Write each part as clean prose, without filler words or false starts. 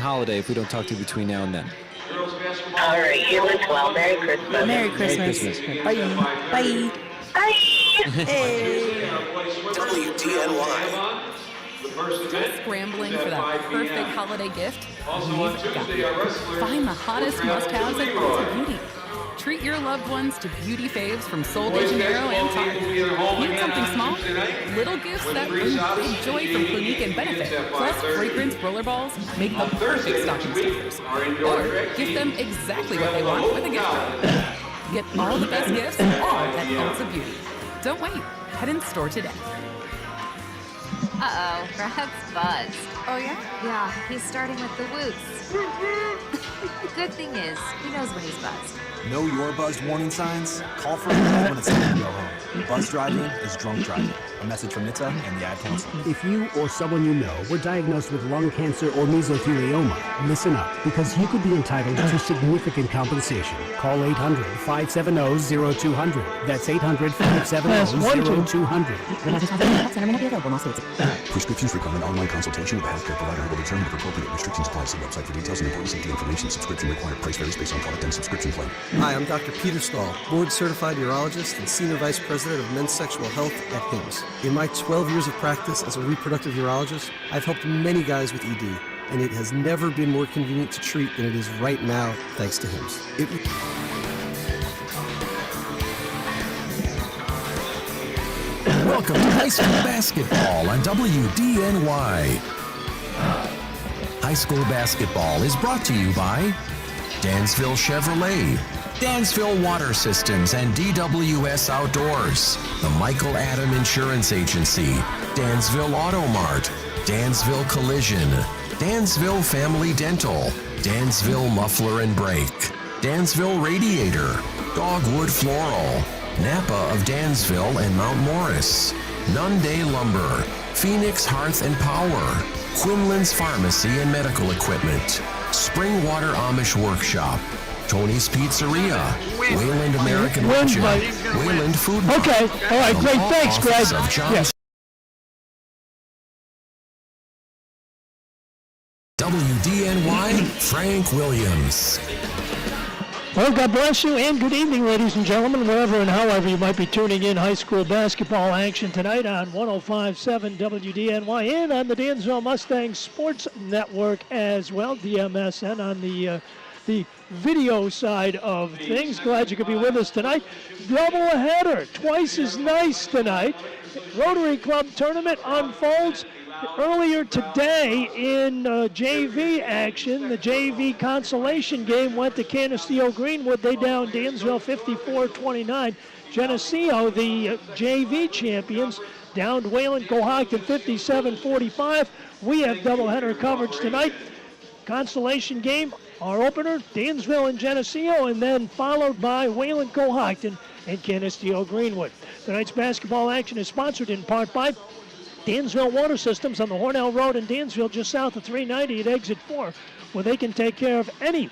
holiday if we don't talk to you between now and then. All right, you as well. Merry Christmas. Merry Christmas. Bye. Bye. Bye. Hey. WDNY. Still scrambling for that perfect holiday gift? We've got it. Find the hottest must-haves at Ulta Beauty. Treat your loved ones to beauty faves from Sol de Janeiro and Tarte. Need something small? Little gifts that bring big joy from Clinique and Benefit, plus fragrance rollerballs make the perfect stocking stuffers. Or give them exactly what they want with a gift card. Get all the best gifts, all at Ulta Beauty. Don't wait. Head in store today. Uh-oh, Brad's buzzed. Oh, yeah? Yeah, he's starting with the whoops. Good thing is, he knows when he's buzzed. Know your buzzed warning signs? Call for help when it's time to go home. Buzz driving is drunk driving. A message from NHTSA and the Ad Council. If you or someone you know were diagnosed with lung cancer or mesothelioma, listen up, because you could be entitled to significant compensation. Call 800-570-0200. That's 800-570-0200. Prescriptions require an online consultation with a healthcare provider who will determine if appropriate. Restrictions apply. See website for details and important safety information. Subscription required. Price varies based on product and subscription plan. Hi, I'm Dr. Peter Stahl, board-certified urologist and Senior Vice President of Men's Sexual Health at HIMSS. In my 12 years of practice as a reproductive urologist, I've helped many guys with ED, and it has never been more convenient to treat than it is right now, thanks to HIMSS. Welcome to high school basketball on WDNY. High school basketball is brought to you by Dansville Chevrolet, Dansville Water Systems and DWS Outdoors, the Michael Adam Insurance Agency, Dansville Auto Mart, Dansville Collision, Dansville Family Dental, Dansville Muffler and Brake, Dansville Radiator, Dogwood Floral, Napa of Dansville and Mount Morris, Nunday Lumber, Phoenix Hearth and Power, Quinlan's Pharmacy and Medical Equipment, Springwater Amish Workshop, Tony's Pizzeria, Wayland American Legion, Wayland Food Mart. Okay, all right, great, thanks, Greg. Yes. WDNY, Frank Williams. Well, God bless you and good evening, ladies and gentlemen, wherever and however you might be tuning in high school basketball action tonight on 105.7 WDNY and on the Dansville Mustangs Sports Network as well, DMSN on the video side of things. Glad you could be with us tonight. Double header, twice as nice tonight. Rotary Club Tournament unfolds earlier today in JV action. The JV Consolation game went to Geneseo Greenwood. They downed Dansville 54-29. Geneseo, the JV champions, downed Wayland Cohocton 57-45. We have doubleheader coverage tonight. Consolation game, our opener, Dansville and Geneseo, and then followed by Wayland Cohocton and Geneseo Greenwood. Tonight's basketball action is sponsored in part by Dansville Water Systems on the Hornell Road in Dansville, just south of 390 at exit 4, where they can take care of any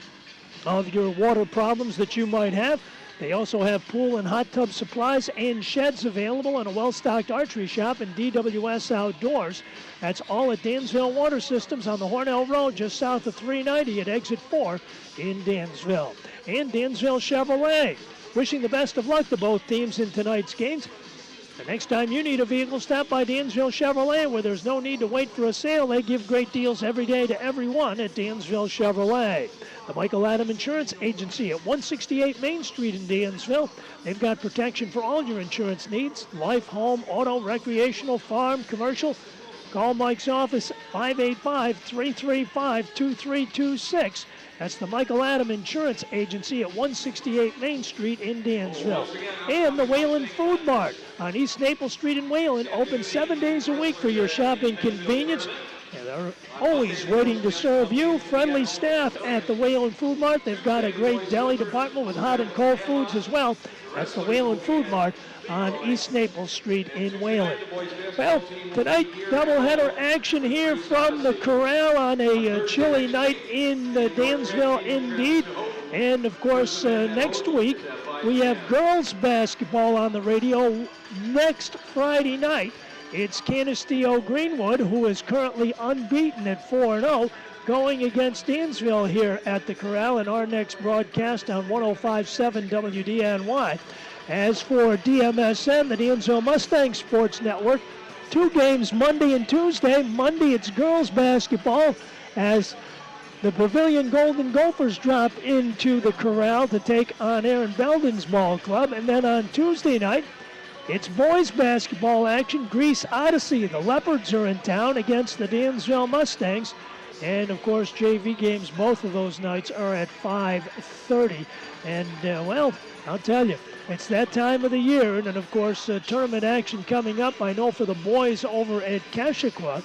of your water problems that you might have. They also have pool and hot tub supplies and sheds available, and a well-stocked archery shop and DWS Outdoors. That's all at Dansville Water Systems on the Hornell Road, just south of 390 at exit 4 in Dansville. And Dansville Chevrolet, wishing the best of luck to both teams in tonight's games. The next time you need a vehicle, stop by Dansville Chevrolet, where there's no need to wait for a sale. They give great deals every day to everyone at Dansville Chevrolet. The Michael Adam Insurance Agency at 168 Main Street in Dansville. They've got protection for all your insurance needs: life, home, auto, recreational, farm, commercial. Call Mike's office, 585-335-2326. That's the Michael Adam Insurance Agency at 168 Main Street in Dansville. And the Wayland Food Mart on East Naples Street in Wayland, open 7 days a week for your shopping convenience. And they're always waiting to serve you. Friendly staff at the Wayland Food Mart. They've got a great deli department with hot and cold foods as well. That's the Wayland Food Mart on East Naples Street in Wayland. Well, tonight, doubleheader action here from the Corral on a chilly night in Dansville indeed. And of course, next week, we have girls basketball on the radio next Friday night. It's Geneseo Greenwood, who is currently unbeaten at 4-0, going against Dansville here at the Corral in our next broadcast on 105.7 WDNY. As for DMSN, the Dansville Mustang Sports Network, 2 games Monday and Tuesday. Monday it's girls basketball as the Pavilion Golden Gophers drop into the Corral to take on Aaron Belden's ball club. And then on Tuesday night, it's boys basketball action. Greece Odyssey, the Leopards are in town against the Dansville Mustangs. And of course, JV games, both of those nights are at 5:30. And well, I'll tell you, it's that time of the year. And then of course, tournament action coming up. I know for the boys over at Kashikwa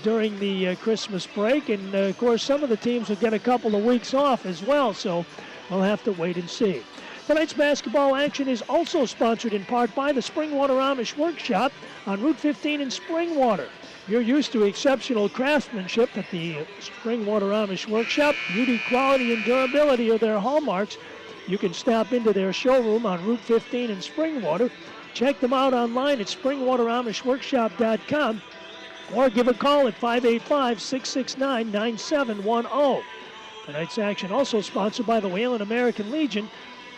during the Christmas break. And of course, some of the teams will get a couple of weeks off as well. So we'll have to wait and see. Tonight's basketball action is also sponsored in part by the Springwater Amish Workshop on Route 15 in Springwater. You're used to exceptional craftsmanship at the Springwater Amish Workshop. Beauty, quality, and durability are their hallmarks. You can stop into their showroom on Route 15 in Springwater. Check them out online at springwateramishworkshop.com or give a call at 585-669-9710. Tonight's action also sponsored by the Wayland American Legion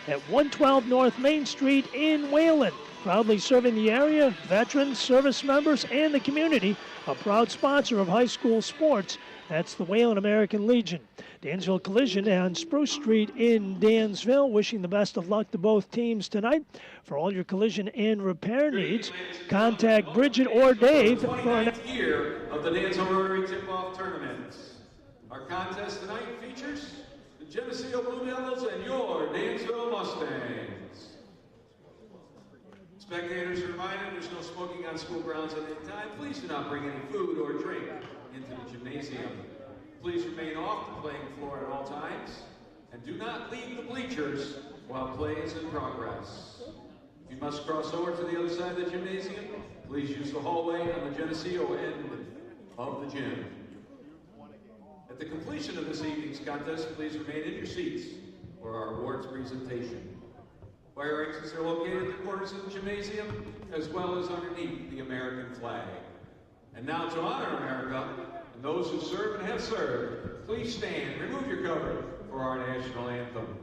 at 112 North Main Street in Wayland. Proudly serving the area, veterans, service members, and the community. A proud sponsor of high school sports. That's the Wayland American Legion. Dansville Collision on Spruce Street in Dansville. Wishing the best of luck to both teams tonight. For all your collision and repair needs, contact Bridget or Dave for an year of the Dansville Rotary Tip-Off Tournament. Our contest tonight features the Geneseo Blue Devils and your Dansville Mustangs. Spectators are reminded there's no smoking on school grounds at any time. Please do not bring any food or drink into the gymnasium. Please remain off the playing floor at all times, and do not leave the bleachers while play is in progress. If you must cross over to the other side of the gymnasium, please use the hallway on the Geneseo end of the gym. At the completion of this evening's contest, please remain in your seats for our awards presentation. Fire exits are located at the corners of the gymnasium, as well as underneath the American flag. And now to honor America, and those who serve and have served, please stand, remove your cover for our national anthem.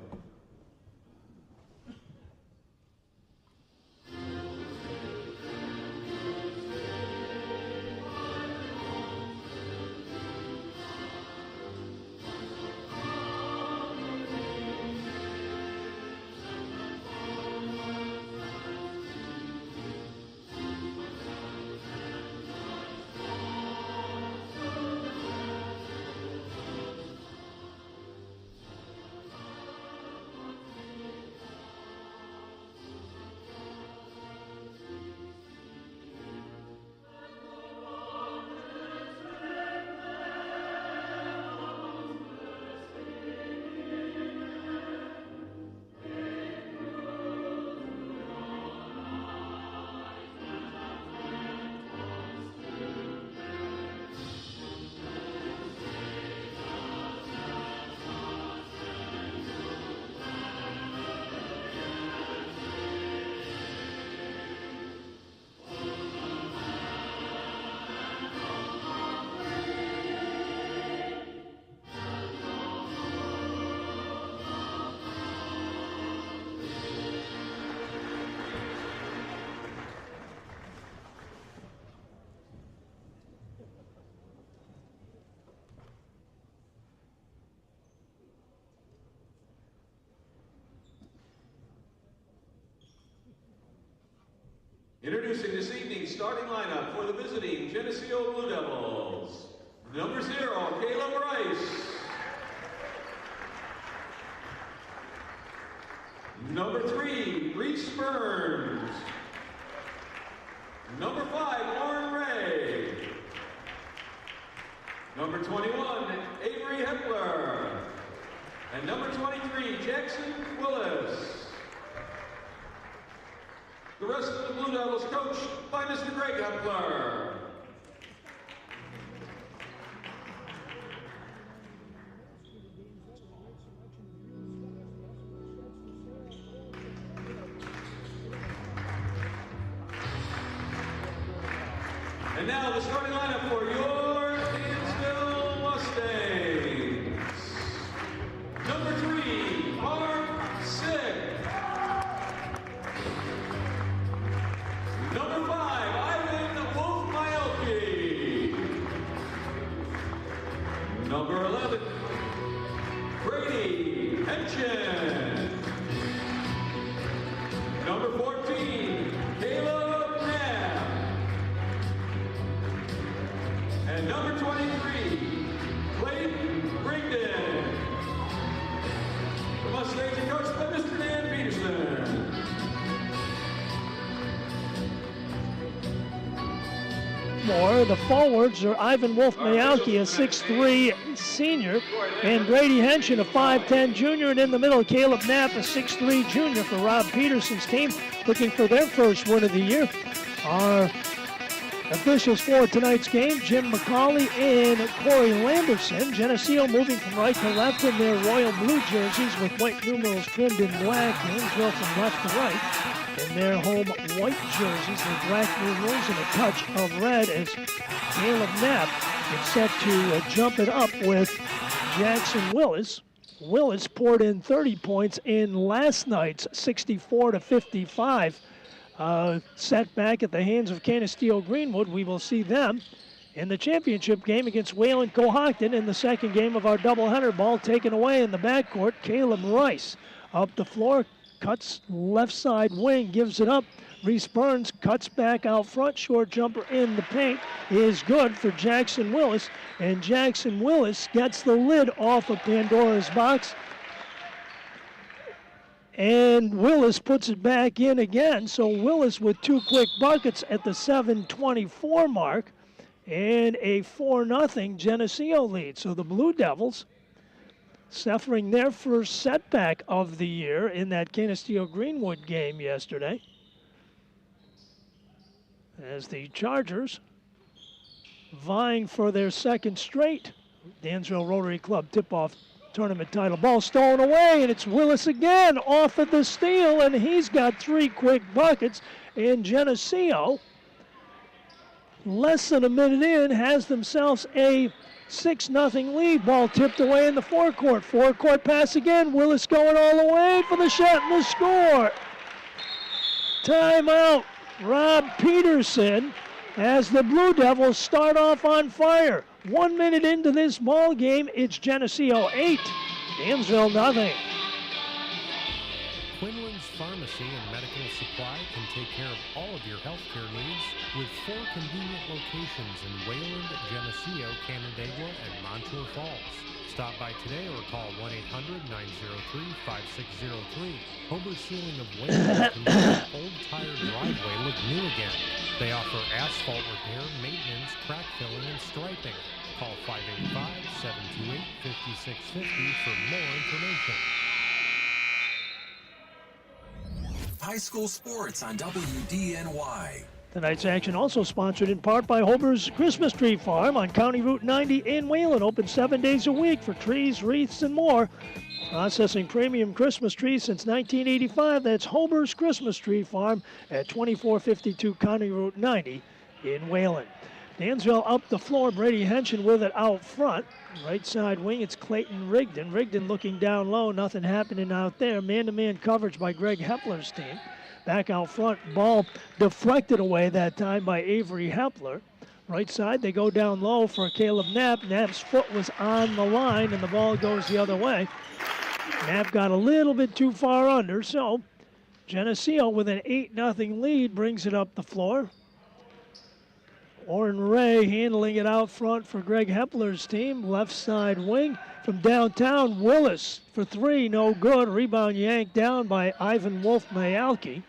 Introducing this evening's starting lineup for the visiting Geneseo Blue Devils. Number 0, Caleb Rice. Number 3, Reese Burns. Number 5, Lauren Ray. Number 21, Avery Hepler. And number 23, Jackson Willis. The rest of the Blue Devils coached by Mr. Greg Hepler. And now the starting lineup for your Dansville Mustangs. Mustangs. Number 3, Mark Sick. Number 5, Ivan Wolf-Myelke. Number 11, Brady Henshin. Number 14, Caleb Knapp. And number 23, Clayton Rigdon. The Mustangs are coached by Mr. Dan Peterson. More. The forwards are Ivan Wolf-Myelke, a 6'3" senior, and Grady Henshin, a 5'10" junior, and in the middle, Caleb Knapp, a 6'3" junior for Rob Peterson's team, looking for their first win of the year. Our officials for tonight's game, Jim McCauley and Corey Lamberson. Geneseo moving from right to left in their royal blue jerseys with white numerals trimmed in black. Dansville from left to right in their home white jerseys with black numerals and a touch of red, as Caleb Knapp is set to jump it up with Jackson Willis. Willis poured in 30 points in last night's 64-55 setback at the hands of Geneseo Greenwood. We will see them in the championship game against Wayland Cohocton in the second game of our doubleheader. Ball taken away in the backcourt. Caleb Rice up the floor, cuts left side wing, gives it up. Reese Burns cuts back out front. Short jumper in the paint is good for Jackson Willis. And Jackson Willis gets the lid off of Pandora's box. And Willis puts it back in again. So Willis with 2 quick buckets at the 7:24 mark and a 4-0 Geneseo lead. So the Blue Devils suffering their first setback of the year in that Geneseo Greenwood game yesterday, as the Chargers vying for their second straight Dansville Rotary Club tip-off tournament title. Ball stolen away, and it's Willis again off of the steal, and he's got 3 quick buckets. And Geneseo, less than a minute in, has themselves a 6-0 lead. Ball tipped away in the forecourt. Forecourt pass again. Willis going all the way for the shot and the score. Timeout. Rob Peterson, as the Blue Devils start off on fire. 1 minute into this ball game, it's Geneseo 8, Dansville nothing. Quinlan's Pharmacy and Medical Supply can take care of all of your healthcare needs with 4 convenient locations in Wayland, Geneseo, Canandaigua, and Montour Falls. Stop by today or call 1-800-903-5603. Hober Sealing of Wayland can make an old tire driveway look new again. They offer asphalt repair, maintenance, crack filling, and striping. Call 585-728-5650 for more information. High school sports on WDNY. Tonight's action also sponsored in part by Hober's Christmas Tree Farm on County Route 90 in Wayland. Open 7 days a week for trees, wreaths, and more. Processing premium Christmas trees since 1985. That's Hober's Christmas Tree Farm at 2452 County Route 90 in Wayland. Dansville up the floor. Brady Henshin with it out front. Right side wing, it's Clayton Rigdon. Rigdon looking down low. Nothing happening out there. Man-to-man coverage by Greg Hepler's team. Back out front, ball deflected away that time by Avery Hepler. Right side, they go down low for Caleb Knapp. Knapp's foot was on the line, and the ball goes the other way. Knapp got a little bit too far under, so Geneseo with an 8-0 lead brings it up the floor. Orrin Ray handling it out front for Greg Hepler's team. Left side wing from downtown. Willis for 3, no good. Rebound yanked down by Ivan Wolf-Myelke.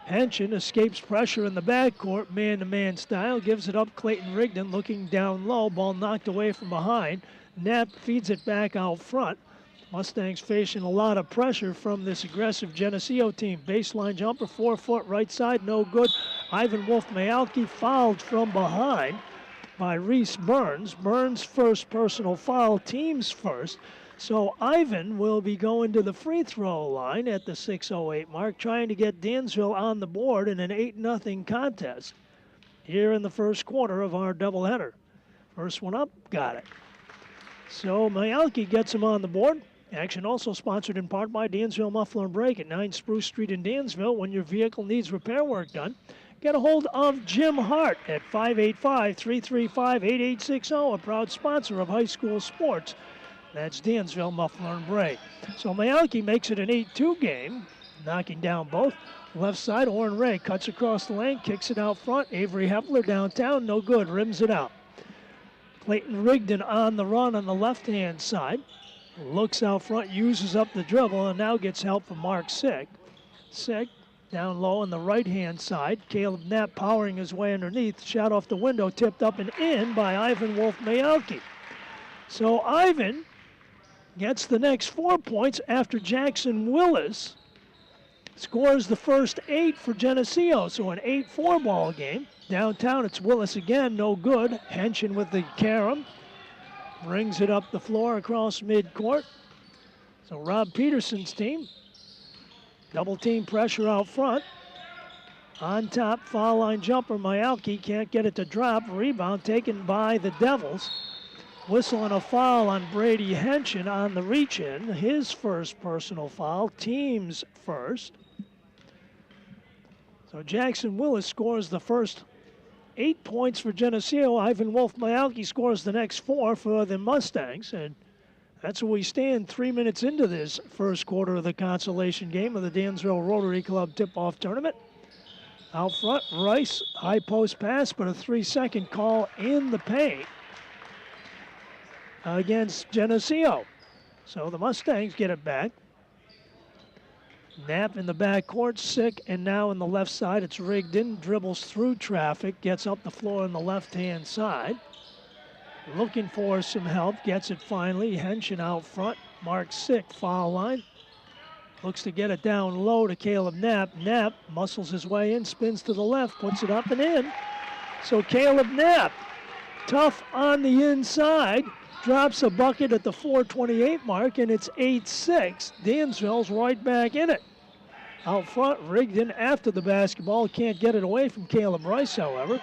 Henshin escapes pressure in the backcourt, man-to-man style. Gives it up. Clayton Rigdon looking down low. Ball knocked away from behind. Knapp feeds it back out front. Mustangs facing a lot of pressure from this aggressive Geneseo team. Baseline jumper, 4 foot, right side, no good. Ivan Wolf-Myelke fouled from behind by Reese Burns. Burns' first personal foul, team's first. So Ivan will be going to the free throw line at the 6:08 mark, trying to get Dansville on the board in an 8-0 contest here in the first quarter of our doubleheader. First one up, got it. So Mayalki gets him on the board. Action also sponsored in part by Dansville Muffler and Brake at 9 Spruce Street in Dansville. When your vehicle needs repair work done, get a hold of Jim Hart at 585-335-8860, a proud sponsor of high school sports. That's Dansville Muffler and Brake. So Mayalki makes it an 8-2 game, knocking down both. Left side, Oren Ray cuts across the lane, kicks it out front. Avery Hepler downtown, no good, rims it out. Clayton Rigdon on the run on the left-hand side. Looks out front, uses up the dribble, and now gets help from Mark Sick. Sick down low on the right-hand side. Caleb Knapp powering his way underneath. Shot off the window, tipped up and in by Ivan Wolf Mayalki. So Ivan gets the next 4 points after Jackson Willis scores the first 8 for Geneseo. So an 8-4 ball game. Downtown, it's Willis again, no good. Henshin with the carom. Brings it up the floor across midcourt. So Rob Peterson's team, double team pressure out front. On top, foul line jumper, Mayalki can't get it to drop. Rebound taken by the Devils. Whistle and a foul on Brady Henshin on the reach-in. His first personal foul, team's first. So Jackson Willis scores the first 8 points for Geneseo. Ivan Wolf Mayalki scores the next 4 for the Mustangs. And that's where we stand 3 minutes into this first quarter of the consolation game of the Dansville Rotary Club tip-off tournament. Out front, Rice, high post pass, but a 3-second call in the paint against Geneseo. So the Mustangs get it back. Knapp in the backcourt, Sick, and now in the left side, it's Rigdon, dribbles through traffic, gets up the floor on the left-hand side. Looking for some help, gets it finally. Henshin out front, Mark Sick, foul line. Looks to get it down low to Caleb Knapp. Knapp muscles his way in, spins to the left, puts it up and in. So Caleb Knapp, tough on the inside, drops a bucket at the 4:28 mark, and it's 8-6. Dansville's right back in it. Out front, Rigdon after the basketball. Can't get it away from Caleb Rice, however.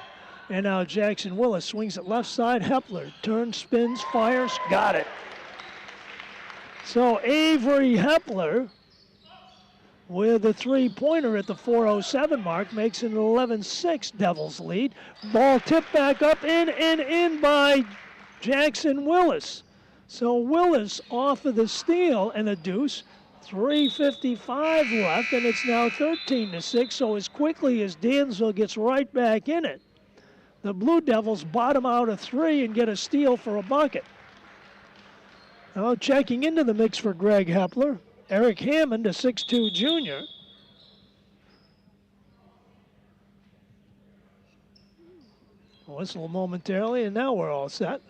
And now Jackson Willis swings it left side. Hepler turns, spins, fires, got it. So Avery Hepler with a three-pointer at the 4:07 mark makes it an 11-6 Devils lead. Ball tipped back up in by Jackson Willis. So Willis off of the steal and a deuce. 3:55 left, and it's now 13-6. So as quickly as Dansville gets right back in it, the Blue Devils bottom out a 3 and get a steal for a bucket. Now checking into the mix for Greg Hepler, Eric Hammond, a 6'2 junior. Whistle momentarily, and now we're all set.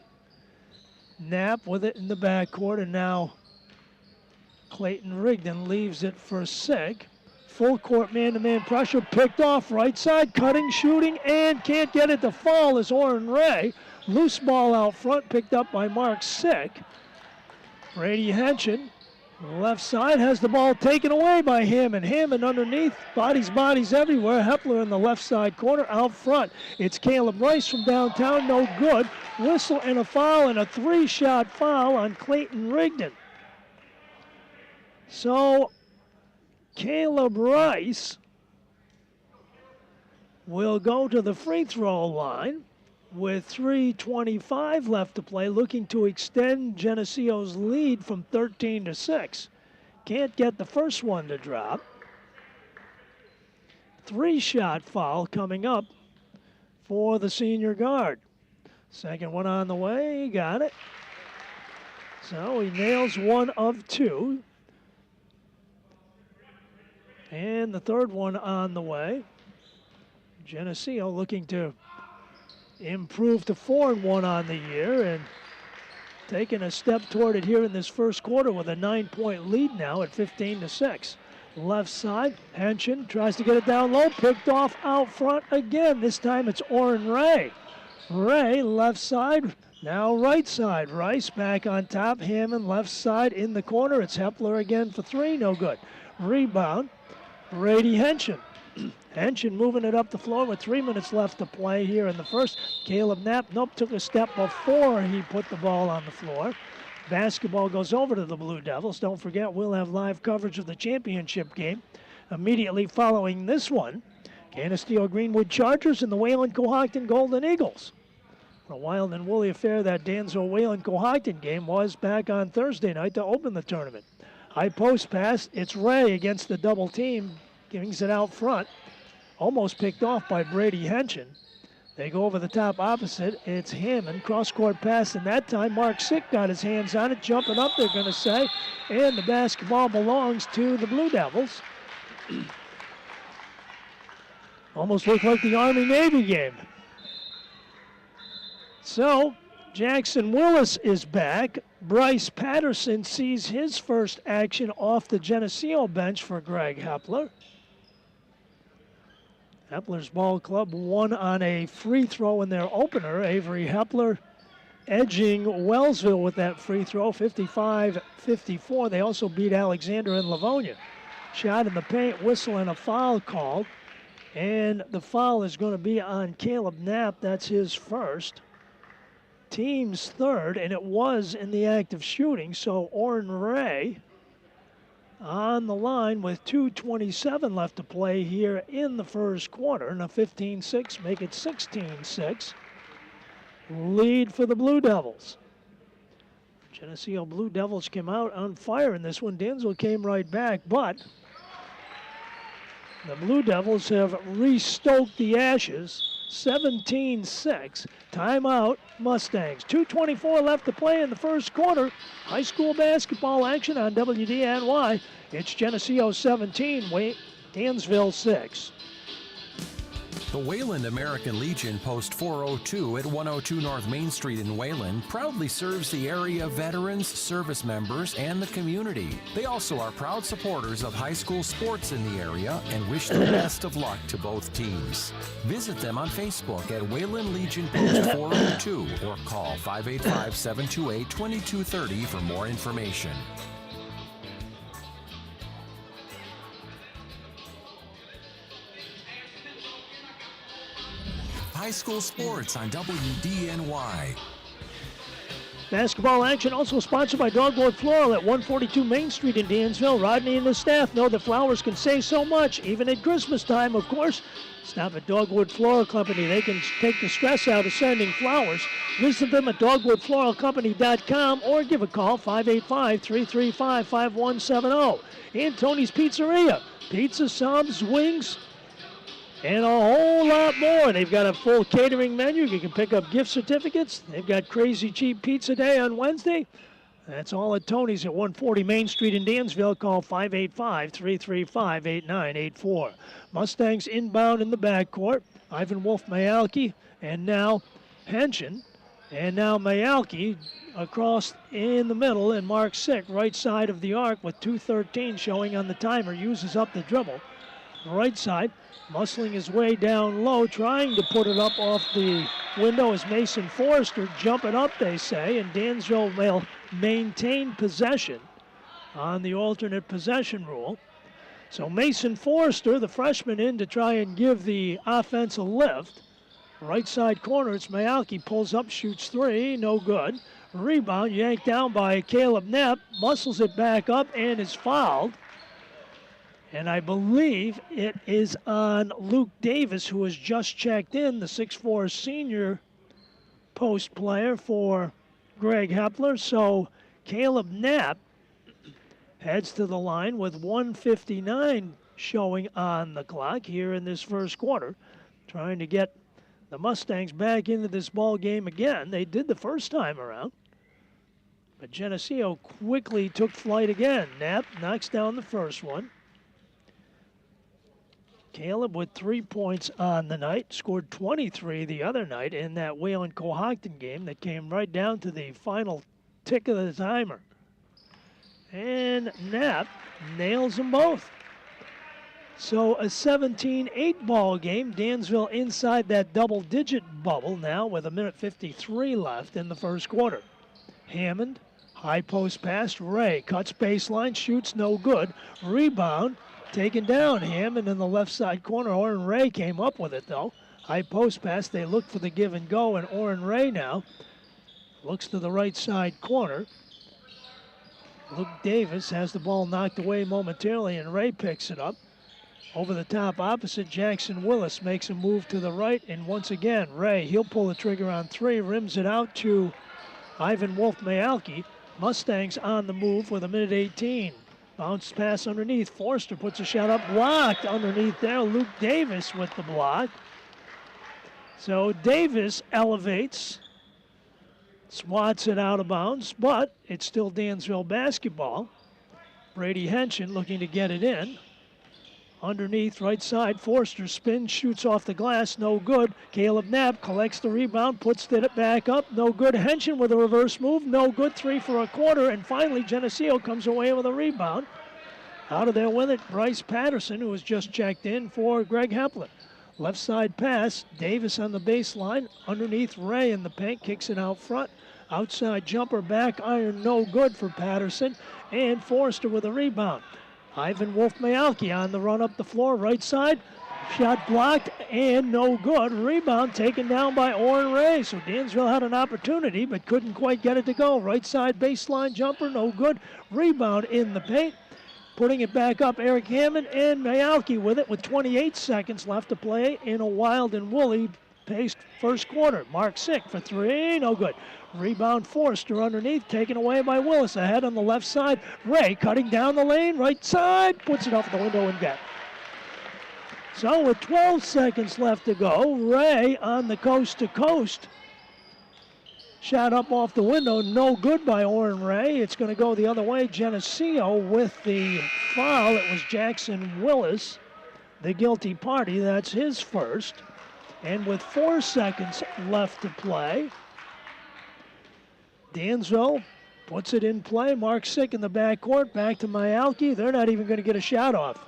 Knapp with it in the backcourt, and now Clayton Rigdon leaves it for Sick. Full court man-to-man pressure, picked off right side, cutting, shooting, and can't get it to fall is Oren Ray. Loose ball out front, picked up by Mark Sick. Brady Henshin, left side, has the ball taken away by Hammond. Hammond underneath, bodies everywhere. Hepler in the left side corner, out front. It's Caleb Rice from downtown, no good. Whistle and a foul, and a 3-shot foul on Clayton Rigdon. So Caleb Rice will go to the free throw line with 3:25 left to play, looking to extend Geneseo's lead from 13-6. Can't get the first one to drop. 3-shot foul coming up for the senior guard. Second one on the way, he got it. So he nails one of two. And the third one on the way. Geneseo looking to improve to 4-1 on the year and taking a step toward it here in this first quarter with a 9-point lead now at 15-6. Left side, Henshin tries to get it down low, picked off out front again. This time it's Oren Ray. Ray, left side, now right side. Rice back on top, Hammond left side in the corner. It's Hepler again for 3, no good. Rebound, Brady Henshin. Henshin moving it up the floor with 3 minutes left to play here in the first. Caleb Knapp, took a step before he put the ball on the floor. basketball goes over to the Blue Devils. Don't forget, we'll have live coverage of the championship game immediately following this one. Geneseo Greenwood Chargers and the Wayland Cohocton Golden Eagles. A wild and woolly affair, that Dansville Wayland Cohocton game was back on Thursday night to open the tournament. High post pass, it's Ray against the double team, giving it out front. Almost picked off by Brady Henshin. They go over the top opposite. It's Hammond. Cross-court pass, and that time Mark Sick got his hands on it. Jumping up, they're going to say. And the basketball belongs to the Blue Devils. Almost looked like the Army-Navy game. So, Jackson Willis is back. Bryce Patterson sees his first action off the Geneseo bench for Greg Hepler. Hepler's ball club won on a free throw in their opener. Avery Hepler edging Wellsville with that free throw, 55-54. They also beat Alexander and Livonia. Shot in the paint, whistle, and a foul called. And the foul is going to be on Caleb Knapp. That's his first. Team's third, and it was in the act of shooting. So Orrin Ray on the line with 2:27 left to play here in the first quarter. And a 15-6, make it 16-6. Lead for the Blue Devils. Geneseo Blue Devils came out on fire in this one. Dansville came right back, but the Blue Devils have restoked the ashes. 17-6. Timeout, Mustangs. 2:24 left to play in the first quarter. High school basketball action on WDNY. It's Geneseo 17, Dansville 6. The Wayland American Legion Post 402 at 102 North Main Street in Wayland proudly serves the area veterans, service members, and the community. They also are proud supporters of high school sports in the area and wish the best of luck to both teams. Visit them on Facebook at Wayland Legion Post 402 or call 585-728-2230 for more information. High school sports on WDNY. Basketball action also sponsored by Dogwood Floral at 142 Main Street in Dansville. Rodney and his staff know that flowers can say so much, even at Christmas time, of course. Stop at Dogwood Floral Company. They can take the stress out of sending flowers. Visit them at dogwoodfloralcompany.com or give a call, 585-335-5170. And Tony's Pizzeria. Pizza, subs, wings, and a whole lot more. They've got a full catering menu. You can pick up gift certificates. They've got Crazy Cheap Pizza Day on Wednesday. That's all at Tony's at 140 Main Street in Dansville. Call 585-335-8984. Mustangs inbound in the backcourt. Ivan Wolf-Mayalki, and now Henshin. And now Mayalki across in the middle, and Mark Sick right side of the arc with 2:13 showing on the timer. Uses up the dribble. Right side, muscling his way down low, trying to put it up off the window is Mason Forrester. Jumping up, they say, and Dansville will maintain possession on the alternate possession rule. So Mason Forrester, the freshman, in to try and give the offense a lift. Right side corner, it's Mayalki, pulls up, shoots three, no good. Rebound yanked down by Caleb Knapp, muscles it back up, and is fouled. And I believe it is on Luke Davis, who has just checked in, the 6'4 senior post player for Greg Hepler. So Caleb Knapp heads to the line with 1:59 showing on the clock here in this first quarter, trying to get the Mustangs back into this ball game again. They did the first time around, but Geneseo quickly took flight again. Knapp knocks down the first one. Caleb with 3 points on the night, scored 23 the other night in that Wayland Cohocton game that came right down to the final tick of the timer. And Knapp nails them both. So a 17-8 ball game. Dansville inside that double-digit bubble now with 1:53 left in the first quarter. Hammond, high post pass, Ray cuts baseline, shoots no good. Rebound. Taken down, Hammond in the left side corner. Orrin Ray came up with it, though. High post pass, they look for the give and go, and Orrin Ray now looks to the right side corner. Luke Davis has the ball knocked away momentarily, and Ray picks it up. Over the top opposite, Jackson Willis makes a move to the right, and once again, Ray, he'll pull the trigger on three, rims it out to Ivan Wolf-Mayalki. Mustangs on the move with 1:18. Bounce pass underneath. Forster puts a shot up, blocked underneath there. Luke Davis with the block. So Davis elevates, swats it out of bounds, but it's still Dansville basketball. Brady Henshin looking to get it in. Underneath, right side, Forster spins, shoots off the glass, no good. Caleb Knapp collects the rebound, puts it back up, no good. Henshin with a reverse move, no good. 3 for a quarter, and finally Geneseo comes away with a rebound. Out of there with it, Bryce Patterson, who was just checked in for Greg Hepler. Left side pass, Davis on the baseline, underneath Ray in the paint, kicks it out front. Outside jumper, back iron, no good for Patterson, and Forster with a rebound. Ivan Wolf-Mayalki on the run up the floor, right side. Shot blocked and no good. Rebound taken down by Oren Ray. So Dansville had an opportunity but couldn't quite get it to go. Right side baseline jumper, no good. Rebound in the paint. Putting it back up, Eric Hammond and Mayalki with it with 28 seconds left to play in a wild and woolly paced first quarter. Mark Sick for three, no good. Rebound Forster underneath, taken away by Willis. Ahead on the left side, Ray cutting down the lane, right side, puts it off the window and net. So with 12 seconds left to go, Ray on the coast-to-coast. Shot up off the window, no good by Oren Ray. It's going to go the other way. Geneseo with the foul. It was Jackson Willis, the guilty party. That's his first. And with 4 seconds left to play, Dansville puts it in play. Mark Sick in the backcourt, back to Mayalki. They're not even going to get a shot off.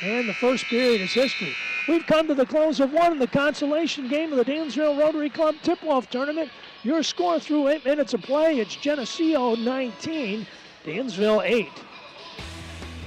And the first period is history. We've come to the close of one in the consolation game of the Dansville Rotary Club Tip-Off Tournament. Your score through 8 minutes of play, it's Geneseo 19, Dansville 8.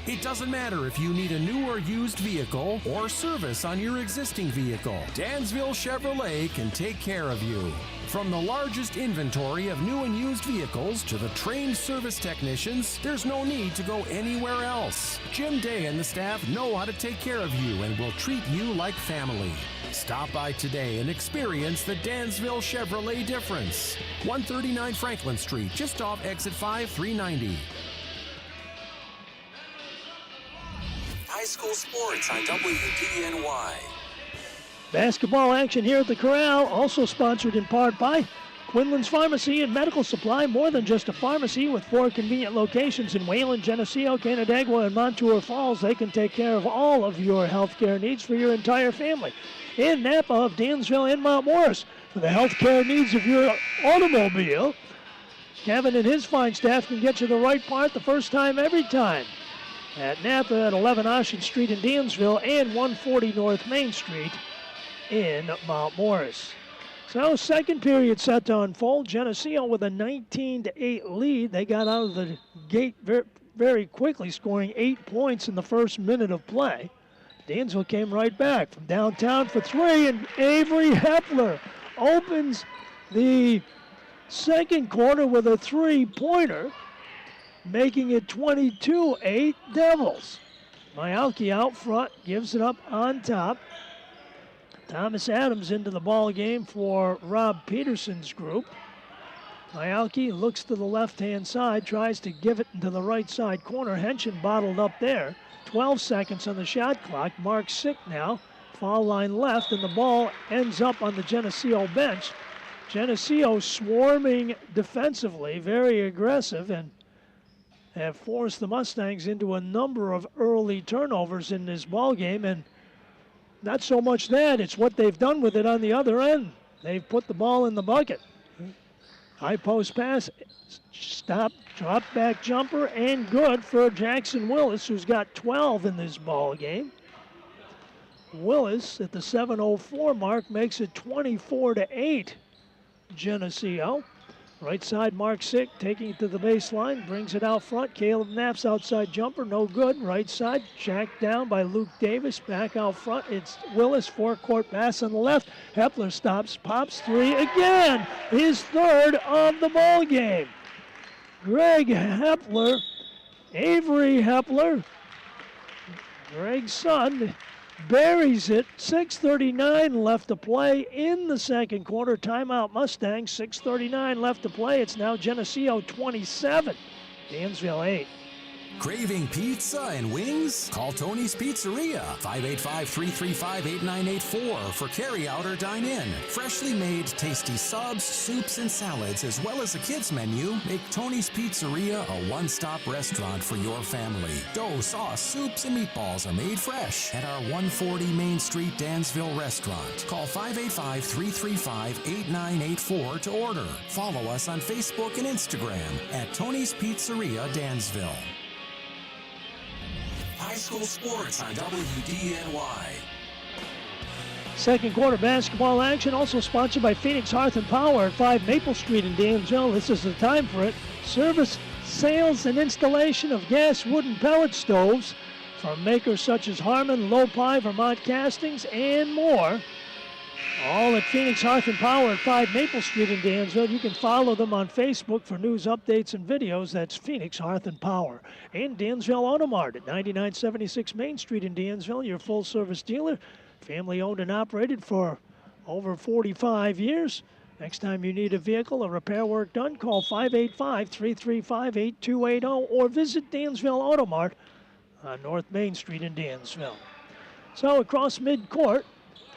It doesn't matter if you need a new or used vehicle or service on your existing vehicle. Dansville Chevrolet can take care of you. From the largest inventory of new and used vehicles to the trained service technicians, there's no need to go anywhere else. Jim Day and the staff know how to take care of you and will treat you like family. Stop by today and experience the Dansville Chevrolet difference. 139 Franklin Street, just off exit 5390. High school sports on WDNY. Basketball action here at the Corral, also sponsored in part by Quinlan's Pharmacy and Medical Supply. More than just a pharmacy, with 4 convenient locations in Wayland, Geneseo, Canandaigua, and Montour Falls. They can take care of all of your health care needs for your entire family. In Napa, of Dansville, and Mount Morris, for the health care needs of your automobile, Kevin and his fine staff can get you the right part the first time, every time. At Napa at 11 Ocean Street in Dansville and 140 North Main Street in Mount Morris. So second period set to unfold. Geneseo with a 19-8 lead. They got out of the gate very, very quickly, scoring 8 points in the first minute of play. Dansville came right back from downtown for 3, and Avery Hepler opens the second quarter with a 3-pointer, making it 22-8 Devils. Mayalki out front, gives it up on top. Thomas Adams into the ball game for Rob Peterson's group. Mayalki looks to the left-hand side, tries to give it into the right side corner. Henshin bottled up there. 12 seconds on the shot clock. Mark Sick now. Foul line left, and the ball ends up on the Geneseo bench. Geneseo swarming defensively, very aggressive, and have forced the Mustangs into a number of early turnovers in this ball game, and not so much that, it's what they've done with it on the other end. They've put the ball in the bucket. High post pass, stop, drop back jumper, and good for Jackson Willis, who's got 12 in this ball game. Willis at the 7:04 mark makes it 24-8 Geneseo. Right side, Mark Sick taking it to the baseline, brings it out front. Caleb Knapp's outside jumper, no good. Right side, jacked down by Luke Davis. Back out front, it's Willis, forecourt pass on the left. Hepler stops, pops 3 again. His third of the ball game. Greg Hepler Avery Hepler, Greg's son, buries it. 6:39 left to play in the second quarter. Timeout Mustangs. 6:39 left to play. It's now Geneseo 27, Dansville 8. Craving pizza and wings? Call Tony's Pizzeria, 585-335-8984 for carry-out or dine-in. Freshly made, tasty subs, soups, and salads, as well as a kids menu, make Tony's Pizzeria a one-stop restaurant for your family. Dough, sauce, soups, and meatballs are made fresh at our 140 Main Street Dansville restaurant. Call 585-335-8984 to order. Follow us on Facebook and Instagram at Tony's Pizzeria Dansville. High school sports on WDNY. Second quarter basketball action also sponsored by Phoenix Hearth and Power at 5 Maple Street in Dansville. This is the time for it. Service, sales, and installation of gas, wood, and pellet stoves from makers such as Harmon, Lopi, Vermont Castings, and more. All at Phoenix Hearth and Power at 5 Maple Street in Dansville. You can follow them on Facebook for news, updates, and videos. That's Phoenix Hearth and Power. And Dansville Automart at 9976 Main Street in Dansville, your full-service dealer. Family-owned and operated for over 45 years. Next time you need a vehicle or repair work done, call 585-335-8280 or visit Dansville Automart on North Main Street in Dansville. So across midcourt,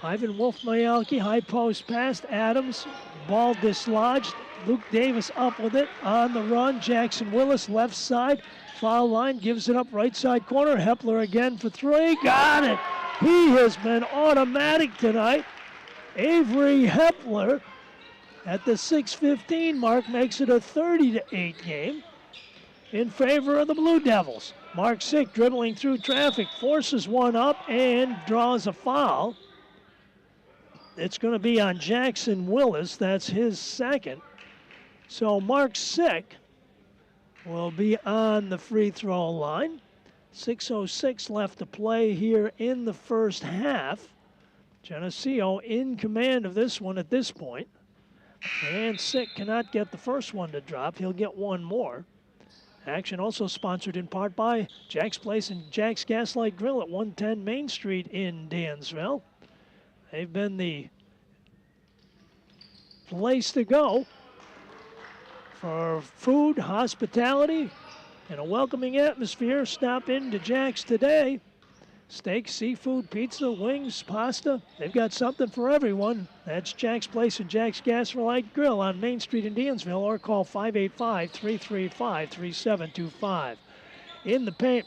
Ivan Wolf-Mayalki, high post past Adams, ball dislodged. Luke Davis up with it on the run. Jackson Willis left side, foul line, gives it up right side corner. Hepler again for three, got it. He has been automatic tonight. Avery Hepler at the 6:15 mark makes it a 30-8 game in favor of the Blue Devils. Mark Sick dribbling through traffic, forces one up and draws a foul. It's going to be on Jackson Willis. That's his second. So Mark Sick will be on the free throw line. 6:06 left to play here in the first half. Geneseo in command of this one at this point. And Sick cannot get the first one to drop. He'll get one more. Action also sponsored in part by Jack's Place and Jack's Gaslight Grill at 110 Main Street in Dansville. They've been the place to go for food, hospitality, and a welcoming atmosphere. Stop into Jack's today. Steak, seafood, pizza, wings, pasta. They've got something for everyone. That's Jack's Place and Jack's Gaslight Grill on Main Street in Dansville, or call 585-335-3725. In the paint,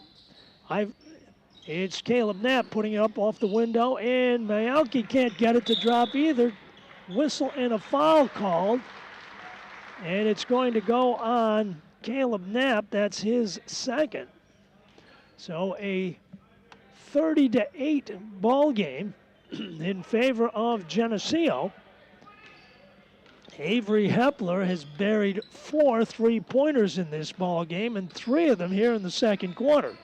it's Caleb Knapp putting it up off the window, and Mayalki can't get it to drop either. Whistle and a foul called, and it's going to go on Caleb Knapp. That's his second. So a 30-8 ball game in favor of Geneseo. Avery Hepler has buried 4 3-pointers in this ball game, and 3 of them here in the second quarter.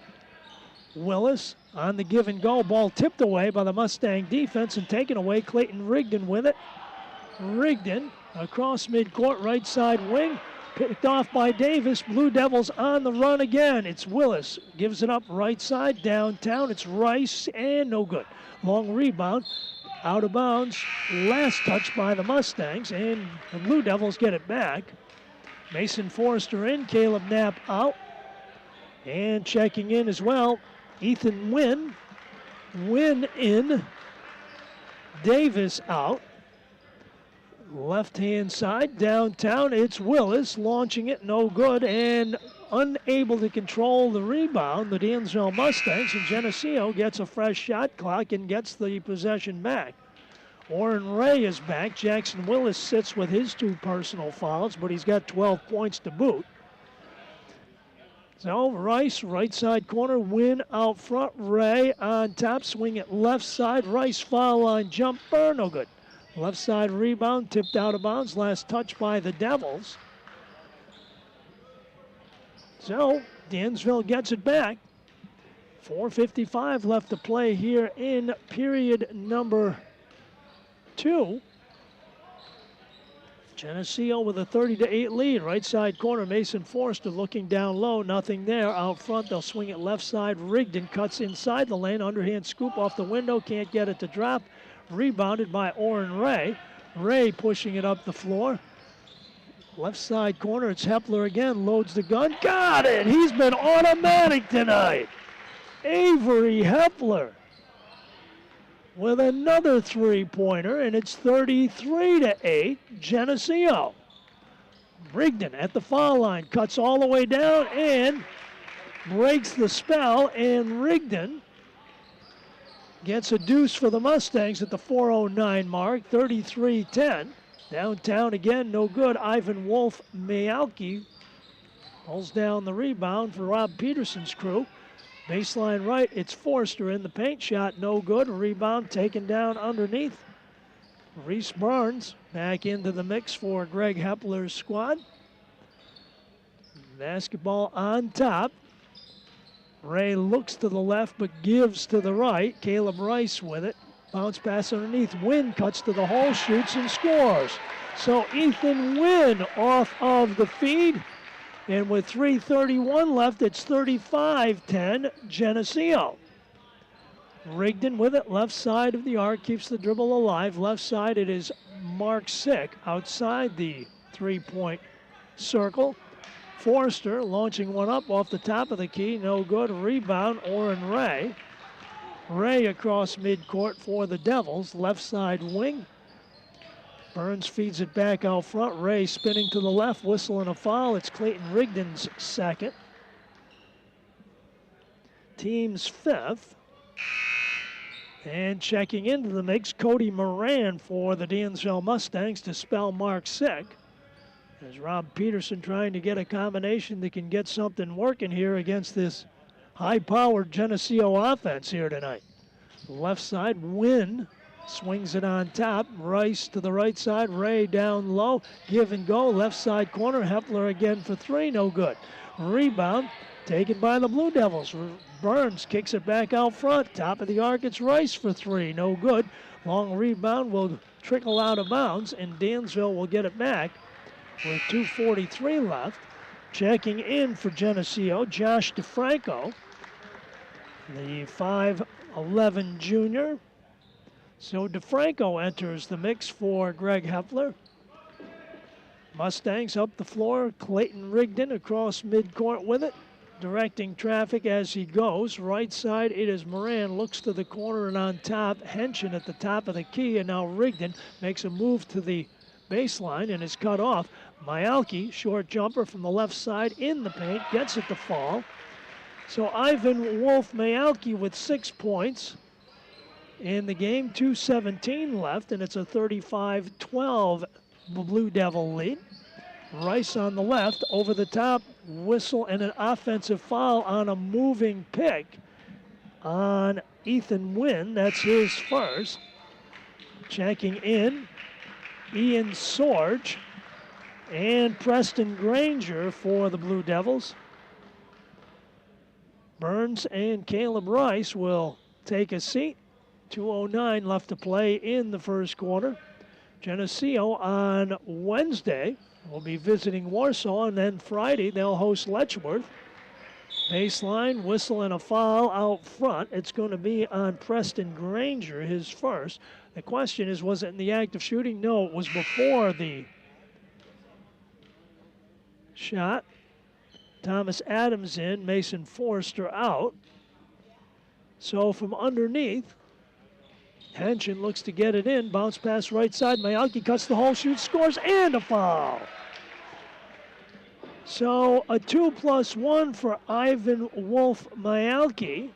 Willis on the give and go, ball tipped away by the Mustang defense and taken away. Clayton Rigdon with it. Rigdon across midcourt, right side wing, picked off by Davis. Blue Devils on the run again. It's Willis, gives it up right side, downtown. It's Rice, and no good. Long rebound, out of bounds. Last touch by the Mustangs, and the Blue Devils get it back. Mason Forrester in, Caleb Knapp out. And checking in as well, Ethan Wynn. Wynn in, Davis out. Left-hand side, downtown, it's Willis launching it, no good, and unable to control the rebound. The Dansville Mustangs, and Geneseo gets a fresh shot clock and gets the possession back. Orrin Ray is back. Jackson Willis sits with his 2 personal fouls, but he's got 12 points to boot. So Rice, right side corner, Wynn out front, Ray on top, swing it left side, Rice foul line jumper, no good. Left side rebound, tipped out of bounds. Last touch by the Devils. So Dansville gets it back. 4:55 left to play here in period number 2. Geneseo with a 30-8 lead. Right side corner, Mason Forrester looking down low. Nothing there. Out front, they'll swing it left side. Rigdon cuts inside the lane. Underhand scoop off the window. Can't get it to drop. Rebounded by Orrin Ray. Ray pushing it up the floor. Left side corner, it's Hepler again. Loads the gun. Got it! He's been automatic tonight. Avery Hepler with another three-pointer, and it's 33-8, Geneseo. Rigdon at the foul line, cuts all the way down and breaks the spell, and Rigdon gets a deuce for the Mustangs at the 4:09 mark, 33-10. Downtown again, no good. Ivan Wolf Mayalki pulls down the rebound for Rob Peterson's crew. Baseline right, it's Forster in the paint, shot no good. Rebound taken down underneath. Reese Barnes back into the mix for Greg Hepler's squad. Basketball on top. Ray looks to the left but gives to the right. Caleb Rice with it. Bounce pass underneath. Wynn cuts to the hole, shoots and scores. So Ethan Wynn off of the feed. And with 3:31 left, it's 35-10 Geneseo. Rigdon with it, left side of the arc, keeps the dribble alive. Left side, it is Mark Sick outside the three-point circle. Forster launching one up off the top of the key, no good. Rebound, Orrin Ray. Ray across midcourt for the Devils, left side wing. Burns feeds it back out front. Ray spinning to the left, whistle and a foul. It's Clayton Rigdon's second. Team's fifth. And checking into the mix, Cody Moran for the Dansville Mustangs to spell Mark Sick. As Rob Peterson trying to get a combination that can get something working here against this high-powered Geneseo offense here tonight. Left side, Wynn swings it on top. Rice to the right side. Ray down low. Give and go. Left side corner. Hepler again for three. No good. Rebound taken by the Blue Devils. Burns kicks it back out front. Top of the arc. It's Rice for three. No good. Long rebound will trickle out of bounds, and Dansville will get it back with 2:43 left. Checking in for Geneseo, Josh DeFranco, the 5'11 junior. So DeFranco enters the mix for Greg Hepler. Mustangs up the floor. Clayton Rigdon across midcourt with it, directing traffic as he goes. Right side, it is Moran, looks to the corner and on top. Henshin at the top of the key, and now Rigdon makes a move to the baseline and is cut off. Mayalki, short jumper from the left side in the paint, gets it to fall. So Ivan Wolf Mayalki with 6 points in the game, 2:17 left, and it's a 35-12 Blue Devil lead. Rice on the left, over the top, whistle and an offensive foul on a moving pick on Ethan Wynn. That's his first. Checking in, Ian Sorge and Preston Granger for the Blue Devils. Burns and Caleb Rice will take a seat. 2:09 left to play in the first quarter. Geneseo on Wednesday will be visiting Warsaw, and then Friday they'll host Letchworth. Baseline, whistle and a foul out front. It's going to be on Preston Granger, his first. The question is, was it in the act of shooting? No, it was before the shot. Thomas Adams in, Mason Forrester out. So from underneath, Henshin looks to get it in. Bounce pass right side. Mayalki cuts the hole, shoots, scores, and a foul. So a 2+1 for Ivan Wolf Mayalki.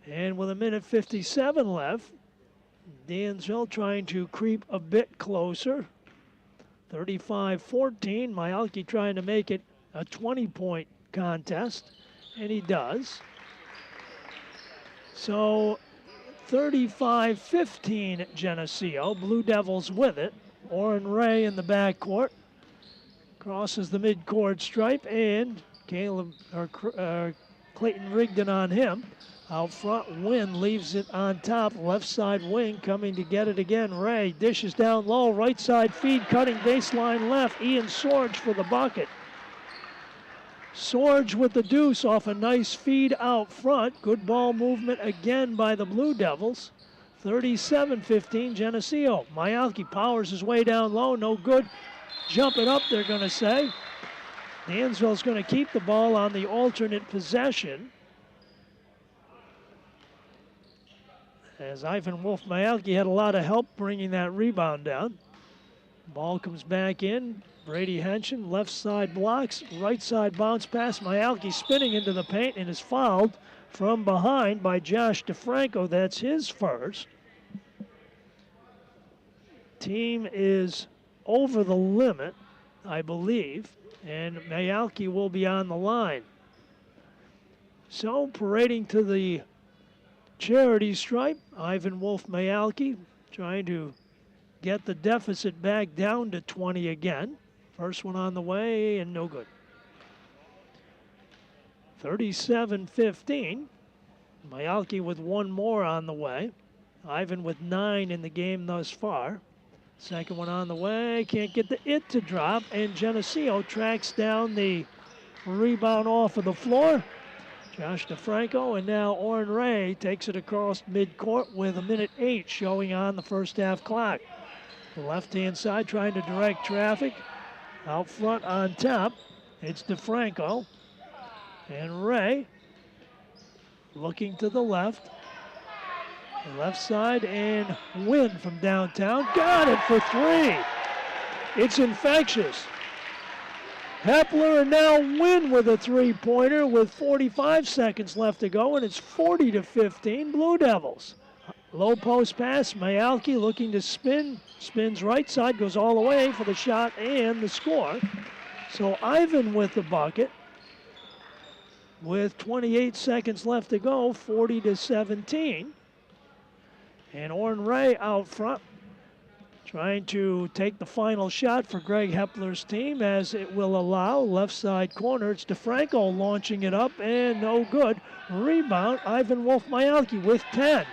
And with 1:57 left, Dansville trying to creep a bit closer. 35-14. Mayalki trying to make it a 20-point contest, and he does. So 35-15 Geneseo. Blue Devils with it. Orrin Ray in the backcourt. Crosses the midcourt stripe, and Clayton Rigdon on him. Out front, Wynn leaves it on top. Left side wing coming to get it again. Ray dishes down low. Right side feed cutting baseline left. Ian Sorge for the bucket. Sorge with the deuce off a nice feed out front. Good ball movement again by the Blue Devils. 37-15 Geneseo. Mayalki powers his way down low. No good. Jump it up, they're going to say. Dansville's going to keep the ball on the alternate possession. As Ivan Wolf-Mayalki had a lot of help bringing that rebound down. Ball comes back in. Brady Henshin, left side blocks, right side bounce pass. Mayalki spinning into the paint and is fouled from behind by Josh DeFranco. That's his first. Team is over the limit, I believe, and Mayalki will be on the line. So parading to the charity stripe, Ivan Wolf-Mayalki trying to get the deficit back down to 20 again. First one on the way and no good. 37-15. Mayalki with one more on the way. Ivan with 9 in the game thus far. Second one on the way, can't get the it to drop, and Geneseo tracks down the rebound off of the floor. Josh DeFranco, and now Orrin Ray takes it across midcourt with 1:08 showing on the first half clock. The left-hand side trying to direct traffic. Out front on top, it's DeFranco. And Ray looking to the left. The left side, and Wynn from downtown. Got it for 3. It's infectious. Hepler and now Wynn with a three-pointer with 45 seconds left to go, and it's 40-15 Blue Devils. Low post pass, Mayalki looking to spin. Spins right side, goes all the way for the shot and the score. So Ivan with the bucket. With 28 seconds left to go, 40-17. And Orrin Ray out front, trying to take the final shot for Greg Hepler's team as it will allow. Left side corner, it's DeFranco launching it up and no good. Rebound, Ivan Wolf-Mayalki with 10.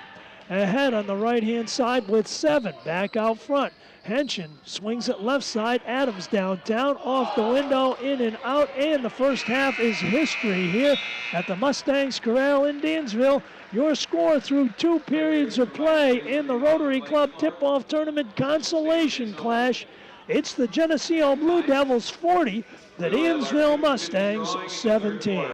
Ahead on the right-hand side with 7. Back out front. Henshin swings it left side. Adams downtown, off the window, in and out. And the first half is history here at the Mustangs Corral in Dansville. Your score through 2 periods of play in the Rotary Club Tip-Off Tournament Consolation Clash. It's the Geneseo Blue Devils 40, the Dansville Mustangs 17.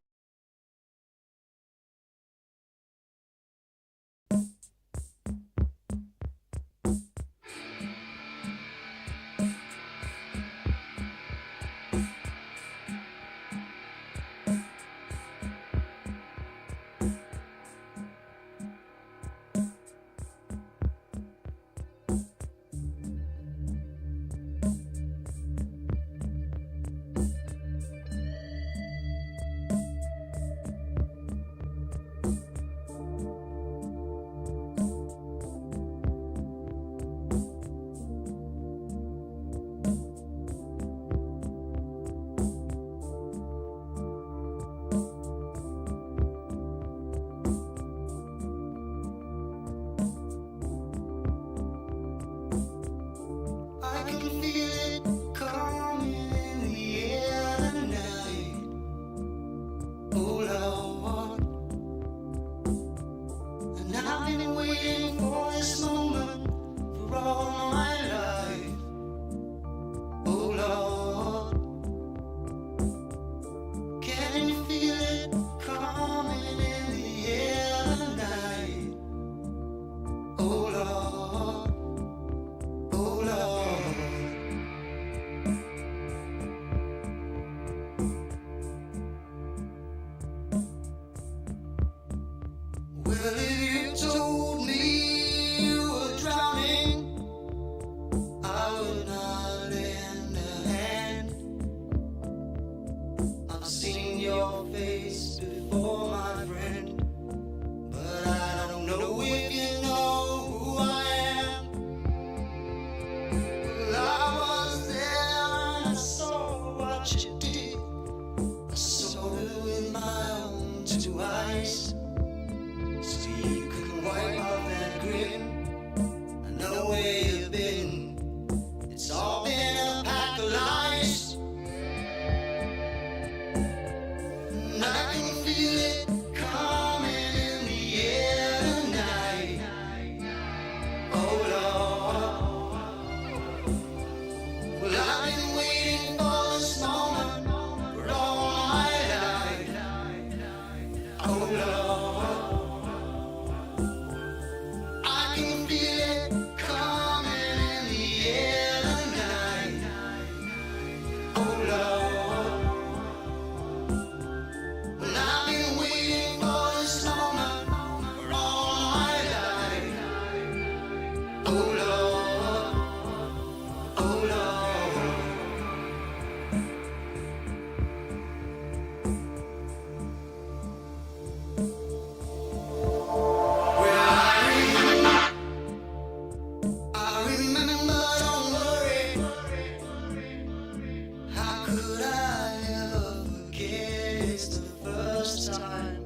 Could I ever forget it's the first time,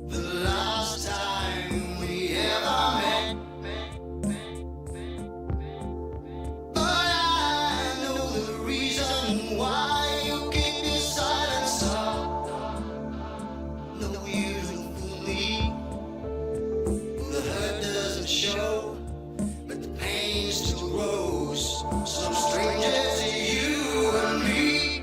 the last time we ever met? But I know the reason why you keep your silence up. No, you don't fool me. The hurt doesn't show, but the pain still grows. Some strangers to you and me.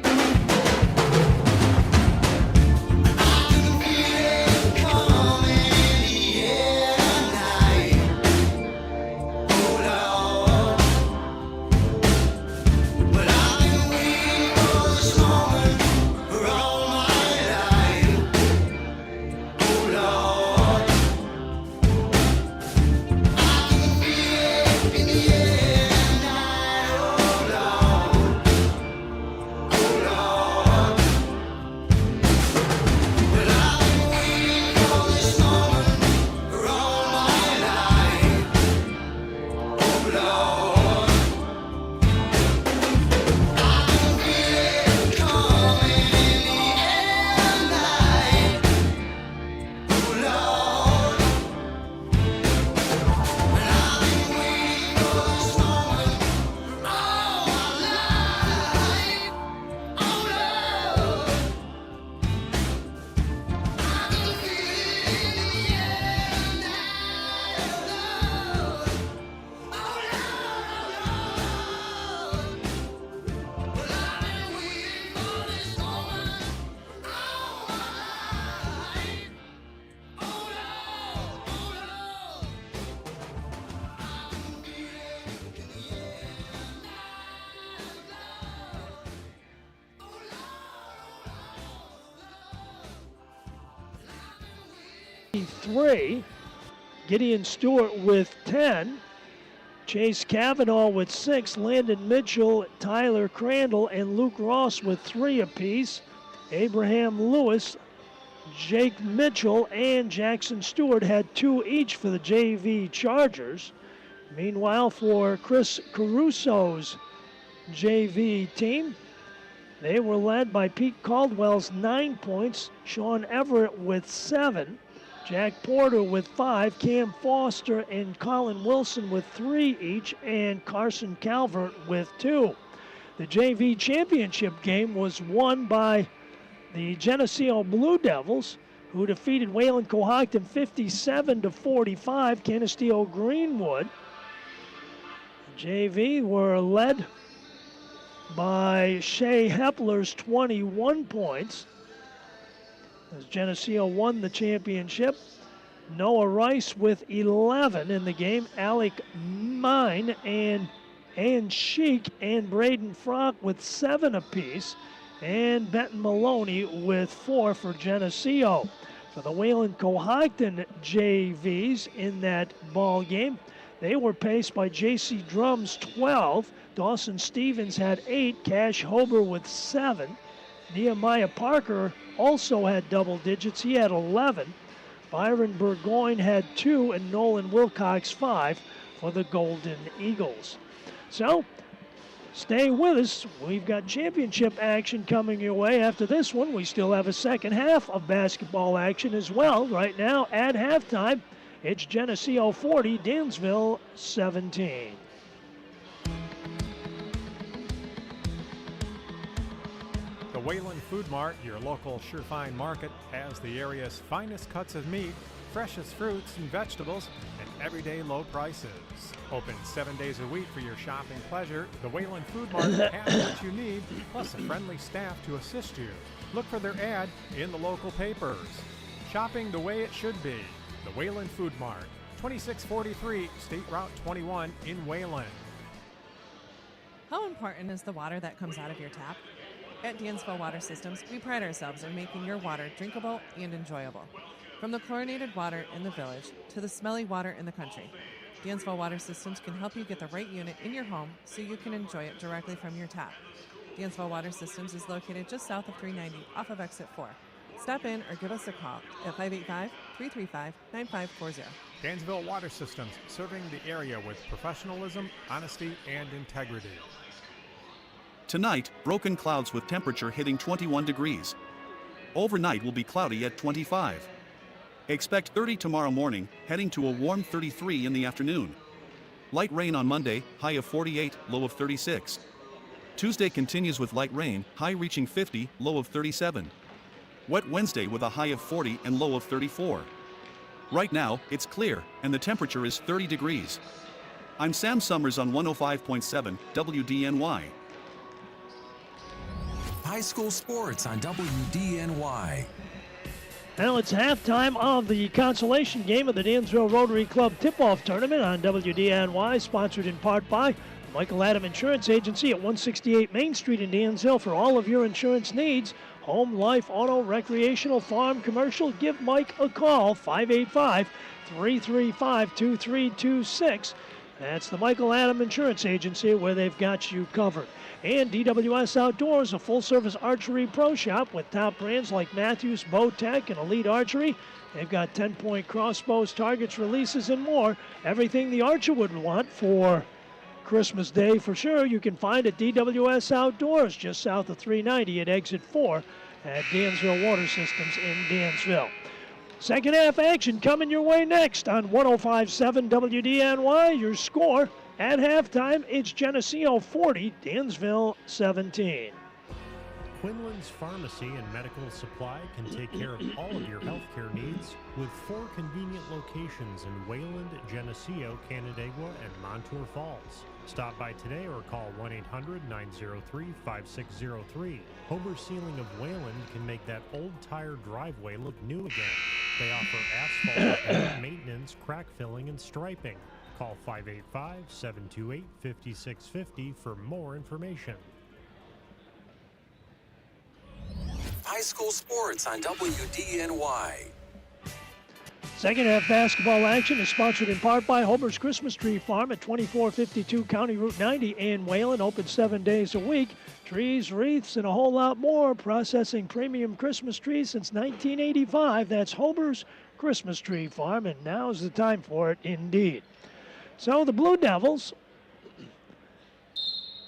Gideon Stewart with 10. Chase Kavanaugh with 6. Landon Mitchell, Tyler Crandall, and Luke Ross with 3 apiece. Abraham Lewis, Jake Mitchell, and Jackson Stewart had 2 each for the JV Chargers. Meanwhile, for Chris Caruso's JV team, they were led by Pete Caldwell's 9 points, Sean Everett with 7, Jack Porter with 5, Cam Foster and Colin Wilson with 3 each, and Carson Calvert with 2. The JV championship game was won by the Geneseo Blue Devils, who defeated Wayland Cohocton 57-45. Canisteo Greenwood. The JV were led by Shea Hepler's 21 points. As Geneseo won the championship, Noah Rice with 11 in the game. Alec Mine and Ann Sheik and Braden Frock with 7 apiece. And Benton Maloney with 4 for Geneseo. For the Wayland Cohocton JVs in that ball game, they were paced by J.C. Drum's 12. Dawson Stevens had 8. Cash Hober with 7. Nehemiah Parker also had double digits. He had 11. Byron Burgoyne had 2, and Nolan Wilcox 5 for the Golden Eagles. So, stay with us. We've got championship action coming your way. After this one, we still have a second half of basketball action as well. Right now, at halftime, it's Geneseo 40, Dansville 17. The Wayland Food Mart, your local Surefine market, has the area's finest cuts of meat, freshest fruits and vegetables, and everyday low prices. Open 7 days a week for your shopping pleasure, the Wayland Food Mart has what you need, plus a friendly staff to assist you. Look for their ad in the local papers. Shopping the way it should be. The Wayland Food Mart, 2643 State Route 21 in Wayland. How important is the water that comes out of your tap? At Dansville Water Systems, we pride ourselves in making your water drinkable and enjoyable. From the chlorinated water in the village to the smelly water in the country, Dansville Water Systems can help you get the right unit in your home so you can enjoy it directly from your tap. Dansville Water Systems is located just south of 390 off of Exit 4. Stop in or give us a call at 585-335-9540. Dansville Water Systems, serving the area with professionalism, honesty, and integrity. Tonight, broken clouds with temperature hitting 21 degrees. Overnight will be cloudy at 25. Expect 30 tomorrow morning, heading to a warm 33 in the afternoon. Light rain on Monday, high of 48, low of 36. Tuesday continues with light rain, high reaching 50, low of 37. Wet Wednesday with a high of 40 and low of 34. Right now, it's clear, and the temperature is 30 degrees. I'm Sam Summers on 105.7 WDNY. High school sports on WDNY. Well, it's halftime of the consolation game of the Dansville Rotary Club Tip-Off Tournament on WDNY, sponsored in part by Michael Adam Insurance Agency at 168 Main Street in Dansville for all of your insurance needs. Home, life, auto, recreational, farm, commercial. Give Mike a call, 585-335-2326. That's the Michael Adam Insurance Agency where they've got you covered. And DWS Outdoors, a full-service archery pro shop with top brands like Matthews, Bowtech, and Elite Archery. They've got 10-point crossbows, targets, releases, and more. Everything the archer would want for Christmas Day for sure. You can find at DWS Outdoors, just south of 390 at exit 4 at Dansville Water Systems in Dansville. Second half action coming your way next on 105.7 WDNY. Your score at halftime, it's Geneseo 40, Dansville 17. Quinlan's Pharmacy and Medical Supply can take care of all of your healthcare needs with 4 convenient locations in Wayland, Geneseo, Canandaigua, and Montour Falls. Stop by today or call 1-800-903-5603. Hober Sealing of Wayland can make that old tire driveway look new again. They offer asphalt repair, maintenance, crack filling, and striping. Call 585-728-5650 for more information. High school sports on WDNY. Second half basketball action is sponsored in part by Hober's Christmas Tree Farm at 2452 County Route 90 in Wayland, open 7 days a week. Trees, wreaths, and a whole lot more. Processing premium Christmas trees since 1985. That's Hober's Christmas Tree Farm, and now's the time for it indeed. So the Blue Devils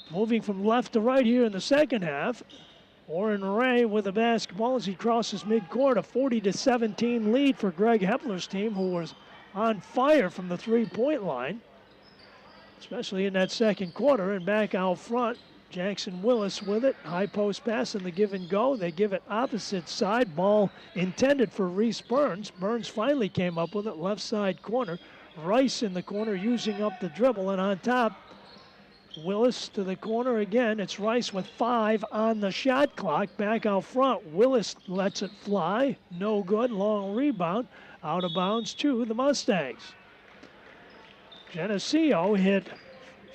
moving from left to right here in the second half. Oren Ray with the basketball as he crosses midcourt. A 40-17 lead for Greg Hepler's team, who was on fire from the three-point line, especially in that second quarter. And back out front, Jackson Willis with it. High post pass in the give and go. They give it opposite side. Ball intended for Reese Burns. Burns finally came up with it, left side corner. Rice in the corner using up the dribble, and on top, Willis to the corner again. It's Rice with 5 on the shot clock. Back out front, Willis lets it fly. No good. Long rebound. Out of bounds to the Mustangs. Geneseo hit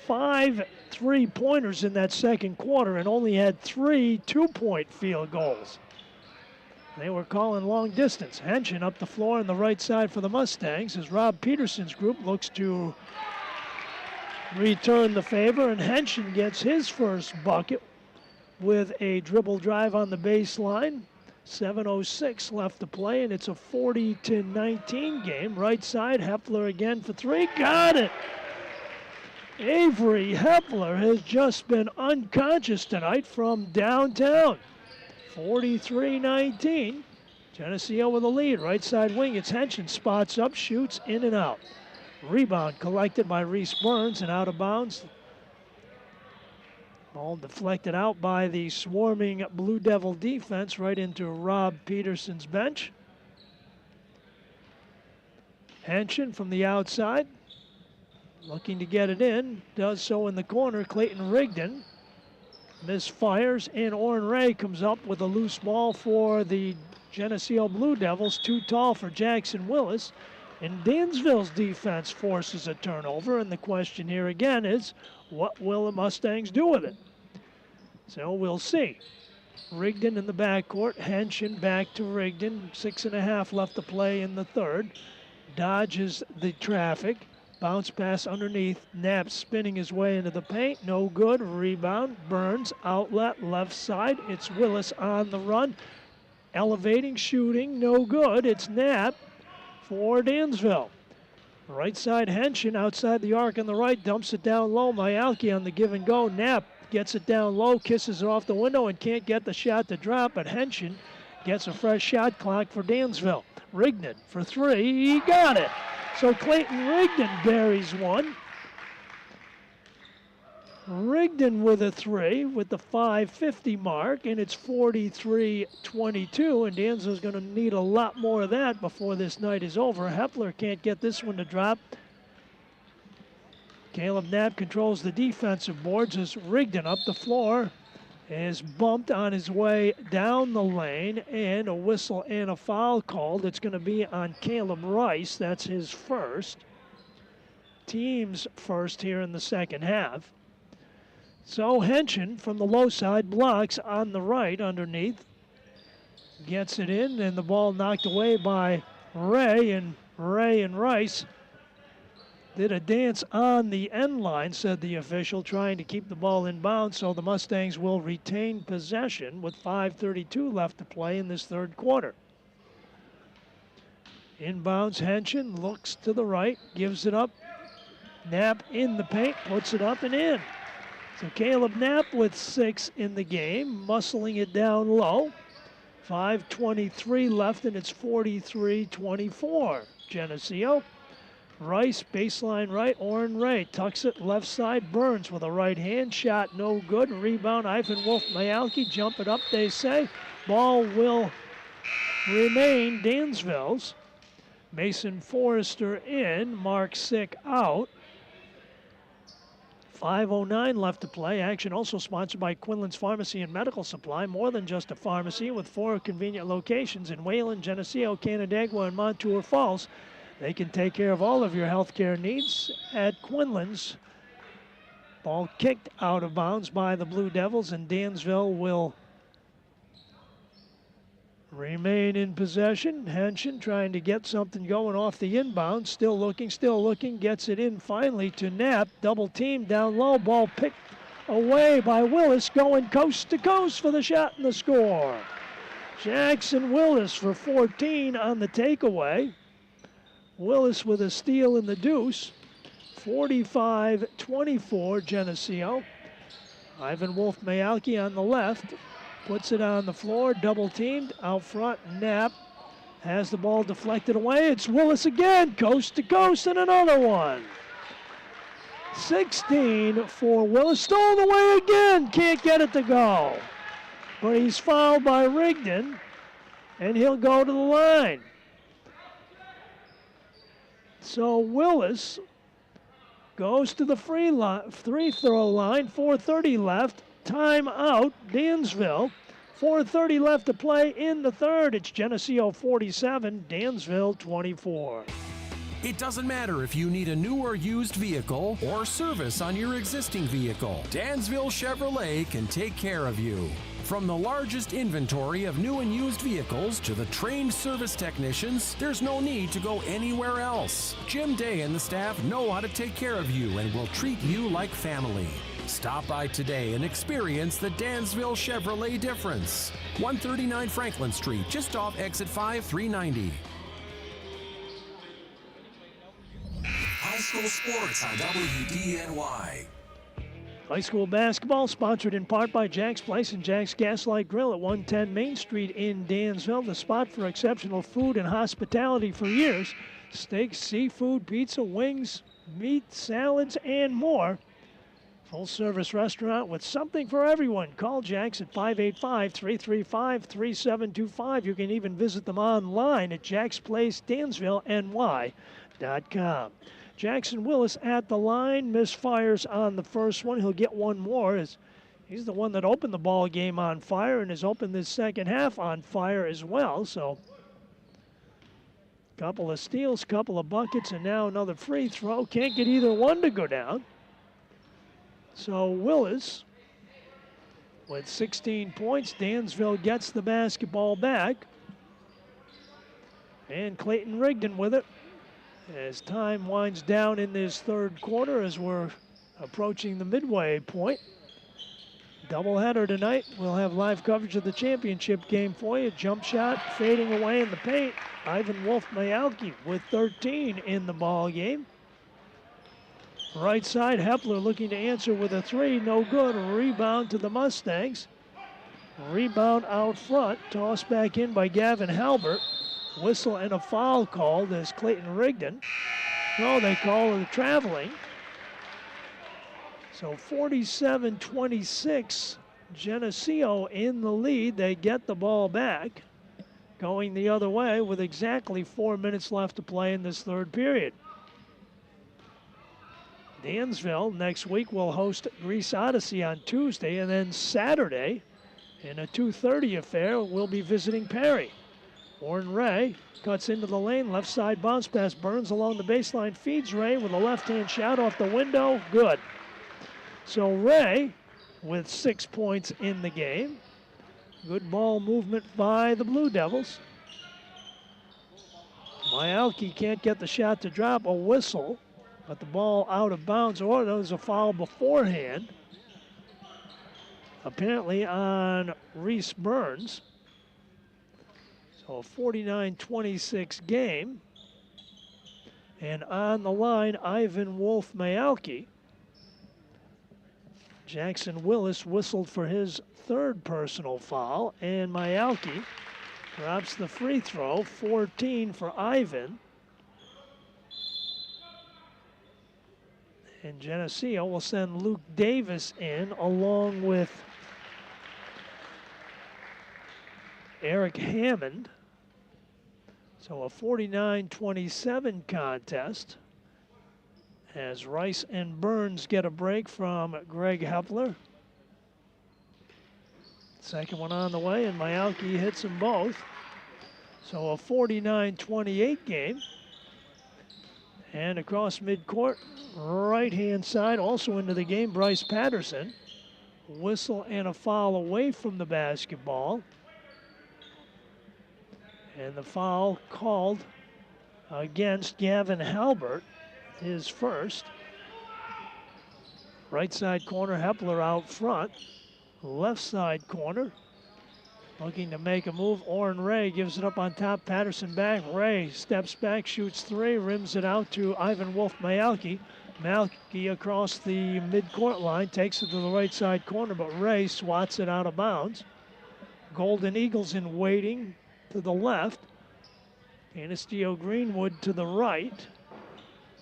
5 3-pointers in that second quarter and only had 3 2-point field goals. They were calling long distance. Henshin up the floor on the right side for the Mustangs as Rob Peterson's group looks to return the favor, and Henshin gets his first bucket with a dribble drive on the baseline. 7:06 left to play, and it's a 40-19 game. Right side, Hepler again for 3. Got it! Avery Hepler has just been unconscious tonight from downtown. 43-19. Geneseo with a lead. Right side wing, it's Henshin. Spots up, shoots in and out. Rebound collected by Reese Burns and out of bounds. Ball deflected out by the swarming Blue Devil defense right into Rob Peterson's bench. Henshin from the outside, looking to get it in. Does so in the corner. Clayton Rigdon misfires, and Oren Ray comes up with a loose ball for the Geneseo Blue Devils. Too tall for Jackson Willis. And Dansville's defense forces a turnover, and the question here again is, what will the Mustangs do with it? So we'll see. Rigdon in the backcourt, Henshin back to Rigdon. 6.5 left to play in the third. Dodges the traffic. Bounce pass underneath. Knapp spinning his way into the paint. No good. Rebound. Burns. Outlet. Left side. It's Willis on the run. Elevating. Shooting. No good. It's Knapp for Dansville. Right side Henshin outside the arc on the right. Dumps it down low. Myalki on the give and go. Knapp gets it down low, kisses it off the window, and can't get the shot to drop, but Henshin gets a fresh shot clock for Dansville. Rigdon for three, he got it. So Clayton Rigdon buries one. Rigdon with a three with the 5:50 mark, and it's 43-22, and Dansville's going to need a lot more of that before this night is over. Hepler can't get this one to drop. Caleb Knapp controls the defensive boards as Rigdon up the floor is bumped on his way down the lane, and a whistle and a foul called. It's going to be on Caleb Rice. That's his first. Team's first here in the second half. So Henshin from the low side blocks on the right underneath. Gets it in, and the ball knocked away by Ray, and Rice did a dance on the end line, said the official, trying to keep the ball in bounds, so the Mustangs will retain possession with 5:32 left to play in this third quarter. Inbounds, Henshin looks to the right, gives it up. Knapp in the paint, puts it up and in. So Caleb Knapp with 6 in the game, muscling it down low. 5:23 left, and it's 43-24. Geneseo. Rice, baseline right, Orrin Ray tucks it left side, Burns with a right hand shot, no good. Rebound, Ivan Wolf Mayalki, jump it up, they say. Ball will remain Dansville's. Mason Forrester in, Mark Sick out. 5:09 left to play. Action also sponsored by Quinlan's Pharmacy and Medical Supply. More than just a pharmacy, with 4 convenient locations in Wayland, Geneseo, Canandaigua, and Montour Falls. They can take care of all of your healthcare needs at Quinlan's. Ball kicked out of bounds by the Blue Devils, and Dansville will remain in possession. Henshin trying to get something going off the inbound. Still looking, gets it in finally to Knapp. Double team down low, ball picked away by Willis, going coast to coast for the shot and the score. Jackson Willis for 14 on the takeaway. Willis with a steal in the deuce. 45-24 Geneseo. Ivan Wolf Mayalki on the left. Puts it on the floor, double teamed, out front, Knapp has the ball deflected away. It's Willis again, coast to coast, and another one. 16 for Willis, stolen away again, can't get it to go. But he's fouled by Rigdon, and he'll go to the line. So Willis goes to the free throw line, 4:30 left. Timeout, Dansville. 4:30 left to play in the third. It's Geneseo 47, Dansville 24. It doesn't matter if you need a new or used vehicle or service on your existing vehicle. Dansville Chevrolet can take care of you. From the largest inventory of new and used vehicles to the trained service technicians, there's no need to go anywhere else. Jim Day and the staff know how to take care of you and will treat you like family. Stop by today and experience the Dansville Chevrolet difference. 139 Franklin Street, just off exit 5390. High school sports on WDNY. High school basketball sponsored in part by Jack's Place and Jack's Gaslight Grill at 110 Main Street in Dansville, the spot for exceptional food and hospitality for years. Steaks, seafood, pizza, wings, meat, salads, and more. Full-service restaurant with something for everyone. Call Jack's at 585-335-3725. You can even visit them online at jacksplacedansvilleny.com. Jackson Willis at the line, misfires on the first one. He'll get one more as he's the one that opened the ball game on fire and has opened this second half on fire as well. So couple of steals, couple of buckets, and now another free throw. Can't get either one to go down. So Willis with 16 points. Dansville gets the basketball back. And Clayton Rigdon with it as time winds down in this third quarter as we're approaching the midway point. Doubleheader tonight. We'll have live coverage of the championship game for you. Jump shot fading away in the paint. Ivan Wolf Mayalki with 13 in the ball game. Right side, Hepler looking to answer with a three. No good. Rebound to the Mustangs. Rebound out front. Tossed back in by Gavin Halbert. Whistle and a foul called as Clayton Rigdon. No, they call it traveling. So 47-26, Geneseo in the lead. They get the ball back, going the other way with exactly 4 minutes left to play in this third period. Dansville next week will host Greece Odyssey on Tuesday, and then Saturday in a 2:30 affair we'll be visiting Perry. Warren Ray cuts into the lane, left side bounce pass, Burns along the baseline, feeds Ray with a left-hand shot off the window, good. So Ray with 6 points in the game. Good ball movement by the Blue Devils. Myalki can't get the shot to drop, a whistle, but the ball out of bounds, or there was a foul beforehand, apparently on Reese Burns. So a 49-26 game. And on the line, Ivan Wolf Myalki. Jackson Willis whistled for his third personal foul, and Myalki drops the free throw, 14 for Ivan. And Geneseo will send Luke Davis in along with Eric Hammond. So a 49-27 contest as Rice and Burns get a break from Greg Hepler. Second one on the way, and Myalki hits them both. So a 49-28 game. And across midcourt, right-hand side, also into the game, Bryce Patterson. Whistle and a foul away from the basketball. And the foul called against Gavin Halbert, his first. Right side corner, Hepler out front. Left side corner, looking to make a move. Orrin Ray gives it up on top, Patterson back. Ray steps back, shoots three, rims it out to Ivan Wolf Myalki. Myalki across the midcourt line, takes it to the right side corner, but Ray swats it out of bounds. Golden Eagles in waiting to the left. Anastasio Greenwood to the right,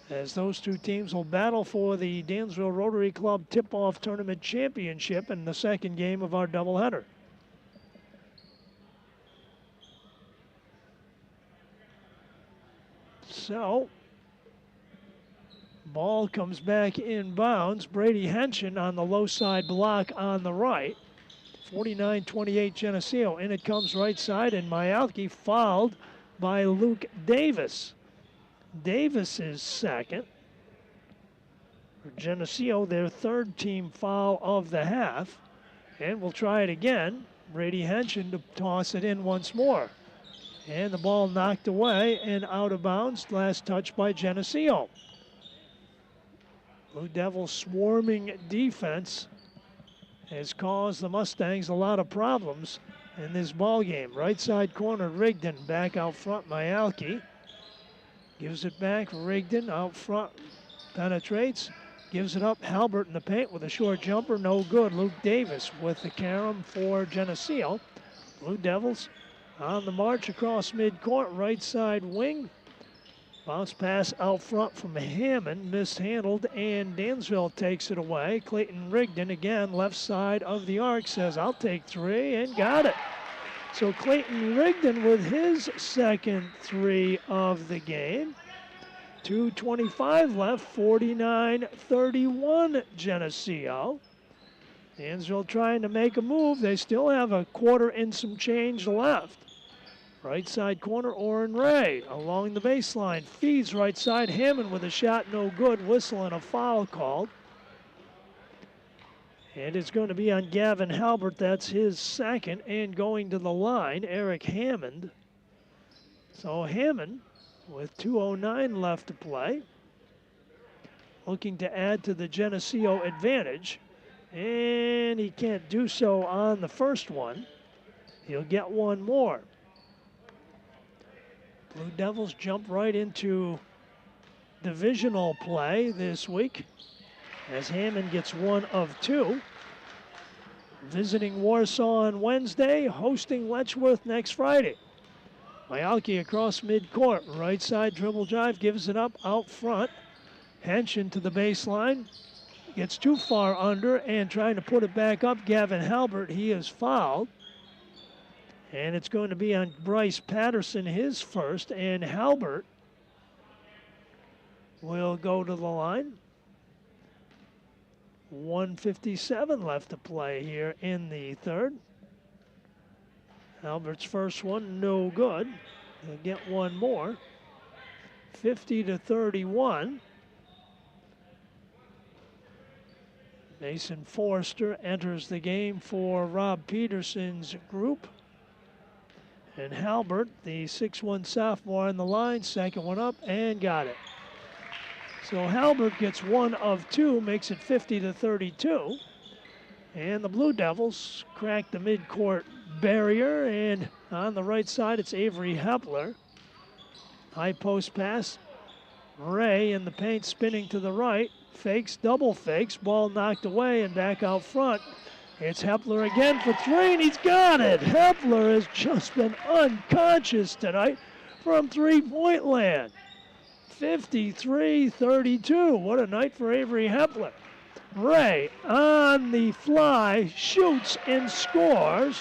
as those two teams will battle for the Dansville Rotary Club Tip-Off Tournament Championship in the second game of our doubleheader. So, ball comes back inbounds. Brady Henshin on the low side block on the right. 49-28 Geneseo. In it comes right side, and Myalki fouled by Luke Davis. Davis is second. For Geneseo, their third team foul of the half. And we'll try it again. Brady Henshin to toss it in once more. And the ball knocked away and out of bounds. Last touch by Geneseo. Blue Devils swarming defense has caused the Mustangs a lot of problems in this ball game. Right side corner, Rigdon back out front, Myalki. Gives it back, Rigdon out front, penetrates, gives it up, Halbert in the paint with a short jumper, no good. Luke Davis with the carom for Geneseo. Blue Devils on the march across midcourt, right side wing. Bounce pass out front from Hammond, mishandled, and Dansville takes it away. Clayton Rigdon again, left side of the arc, says, I'll take three, and got it. So Clayton Rigdon with his second three of the game. 2:25 left, 49-31 Geneseo. Dansville trying to make a move. They still have a quarter and some change left. Right side corner, Orrin Ray along the baseline. Feeds right side, Hammond with a shot, no good. Whistle and a foul called. And it's going to be on Gavin Halbert. That's his second. And going to the line, Eric Hammond. So Hammond with 2:09 left to play, looking to add to the Geneseo advantage. And he can't do so on the first one. He'll get one more. Blue Devils jump right into divisional play this week as Hammond gets 1 of 2. Visiting Warsaw on Wednesday, hosting Letchworth next Friday. Myalki across midcourt, right side dribble drive, gives it up out front. Henshin to the baseline, gets too far under and trying to put it back up. Gavin Halbert, he is fouled. And it's going to be on Bryce Patterson, his first, and Halbert will go to the line. 1:57 left to play here in the third. Albert's first one, no good. He'll get one more. 50-31. Mason Forrester enters the game for Rob Peterson's group. And Halbert, the 6'1 sophomore on the line, second one up and got it. So Halbert gets 1 of 2, makes it 50-32. And the Blue Devils crack the midcourt barrier, and on the right side it's Avery Hepler. High post pass. Ray in the paint spinning to the right. Fakes, double fakes, ball knocked away and back out front. It's Hepler again for 3, and he's got it. Hepler has just been unconscious tonight from three-point land. 53-32. What a night for Avery Hepler. Ray on the fly, shoots and scores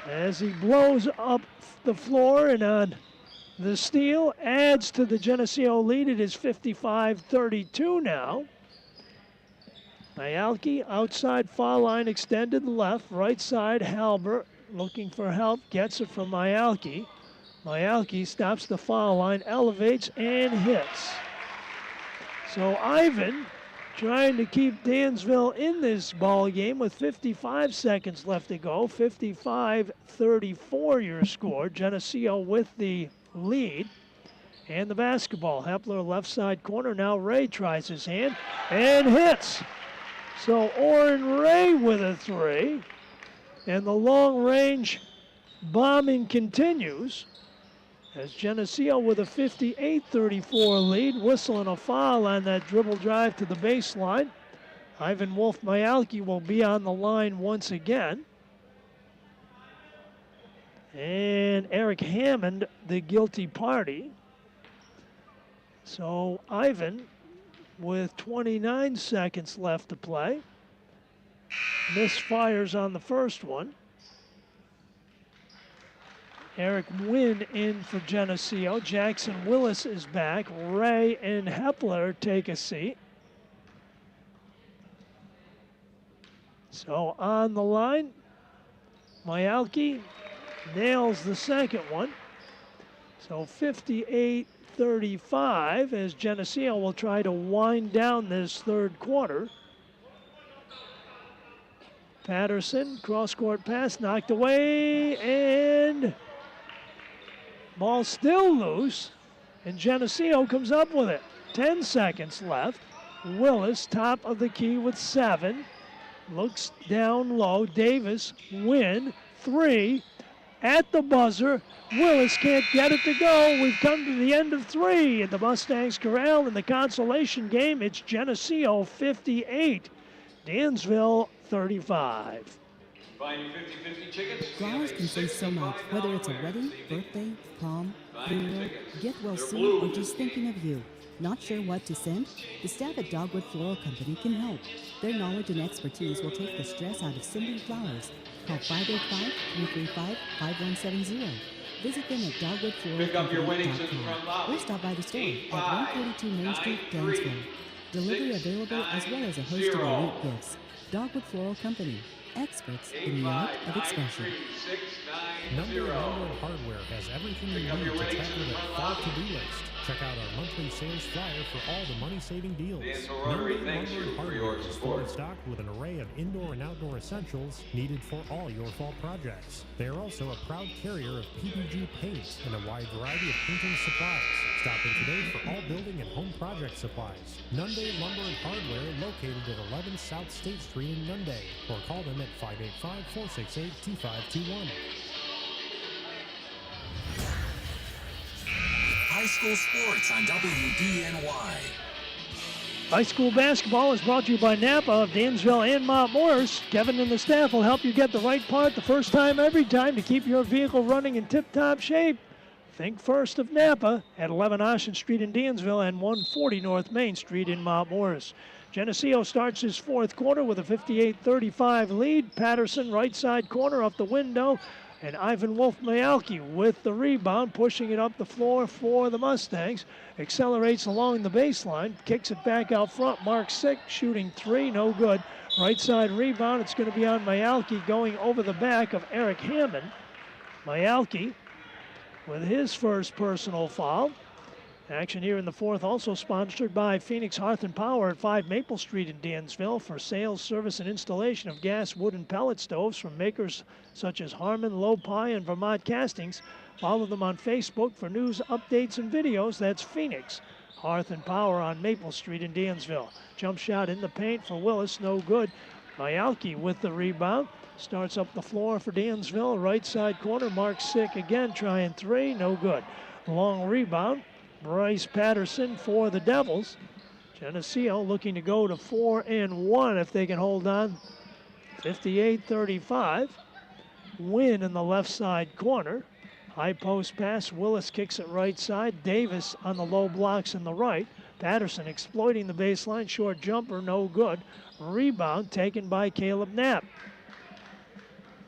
as he blows up the floor, and on the steal adds to the Geneseo lead. It is 55-32 now. Myalki outside foul line extended left, right side Halbert looking for help, gets it from Myalki. Myalki stops the foul line, elevates, and hits. So Ivan trying to keep Dansville in this ball game with 55 seconds left to go. 55-34 your score. Geneseo with the lead. And the basketball. Hepler left side corner. Now Ray tries his hand and hits. So Oren Ray with a 3. And the long range bombing continues as Geneseo with a 58-34 lead, whistling a foul on that dribble drive to the baseline. Ivan Wolf-Myalki will be on the line once again. And Eric Hammond, the guilty party. So Ivan with 29 seconds left to play. Misfires on the first one. Eric Wynn in for Geneseo. Jackson Willis is back. Ray and Hepler take a seat. So on the line, Myalki nails the second one. So 58-35 as Geneseo will try to wind down this third quarter. Patterson, cross-court pass, knocked away, and ball still loose, and Geneseo comes up with it. 10 seconds left. Willis, top of the key with 7. Looks down low. Davis, Win, 3. At the buzzer, Willis can't get it to go. We've come to the end of 3 at the Mustangs Corral in the Consolation game. It's Geneseo 58, Dansville 35. Flowers can say so much, whether it's a wedding, birthday, prom, funeral, get well soon, or just thinking of you. Not sure what to send? The staff at Dogwood Floral Company can help. Their knowledge and expertise will take the stress out of sending flowers. Call 585-335-5170. Visit them at dogwoodfloralcompany.com or stop by the store at 142 Main Street, Dansville. Delivery available as well as a host of unique gifts. Dogwood Floral Company, experts in the art of expression. Number Hardware has everything you need to tackle the fall to-do list. Check out our monthly sales flyer for all the money-saving deals. Number Hardware is fully stocked with an array of indoor and outdoor essentials needed for all your fall projects. They are also a proud carrier of PPG paint and a wide variety of painting supplies. Stop in today for all building and home project supplies. Nunde Lumber and Hardware, located at 11 South State Street in Nunde, or call them at 585-468-2521. High school sports on WDNY. High school basketball is brought to you by Napa of Dansville and Mount Morris. Kevin and the staff will help you get the right part the first time, every time to keep your vehicle running in tip-top shape. Think first of Napa at 11 Ocean Street in Dansville and 140 North Main Street in Mount Morris. Geneseo starts his fourth quarter with a 58-35 lead. Patterson, right side corner up the window. And Ivan Wolf-Mayalki with the rebound, pushing it up the floor for the Mustangs. Accelerates along the baseline, kicks it back out front. Mark Sick shooting three, no good. Right side rebound, it's going to be on Mayalki going over the back of Eric Hammond. Mayalki with his first personal foul. Action here in the fourth also sponsored by Phoenix Hearth and Power at 5 Maple Street in Dansville for sales, service, and installation of gas, wood, and pellet stoves from makers such as Harmon, Lopi, and Vermont Castings. Follow them on Facebook for news, updates, and videos. That's Phoenix Hearth and Power on Maple Street in Dansville. Jump shot in the paint for Willis, no good. Mayalki with the rebound. Starts up the floor for Dansville. Right side corner, Mark Sick again trying three, no good. Long rebound. Bryce Patterson for the Devils. Geneseo looking to go to 4-1 if they can hold on. 58-35. Win in the left side corner. High post pass. Willis kicks it right side. Davis on the low blocks in the right. Patterson exploiting the baseline. Short jumper, no good. Rebound taken by Caleb Knapp.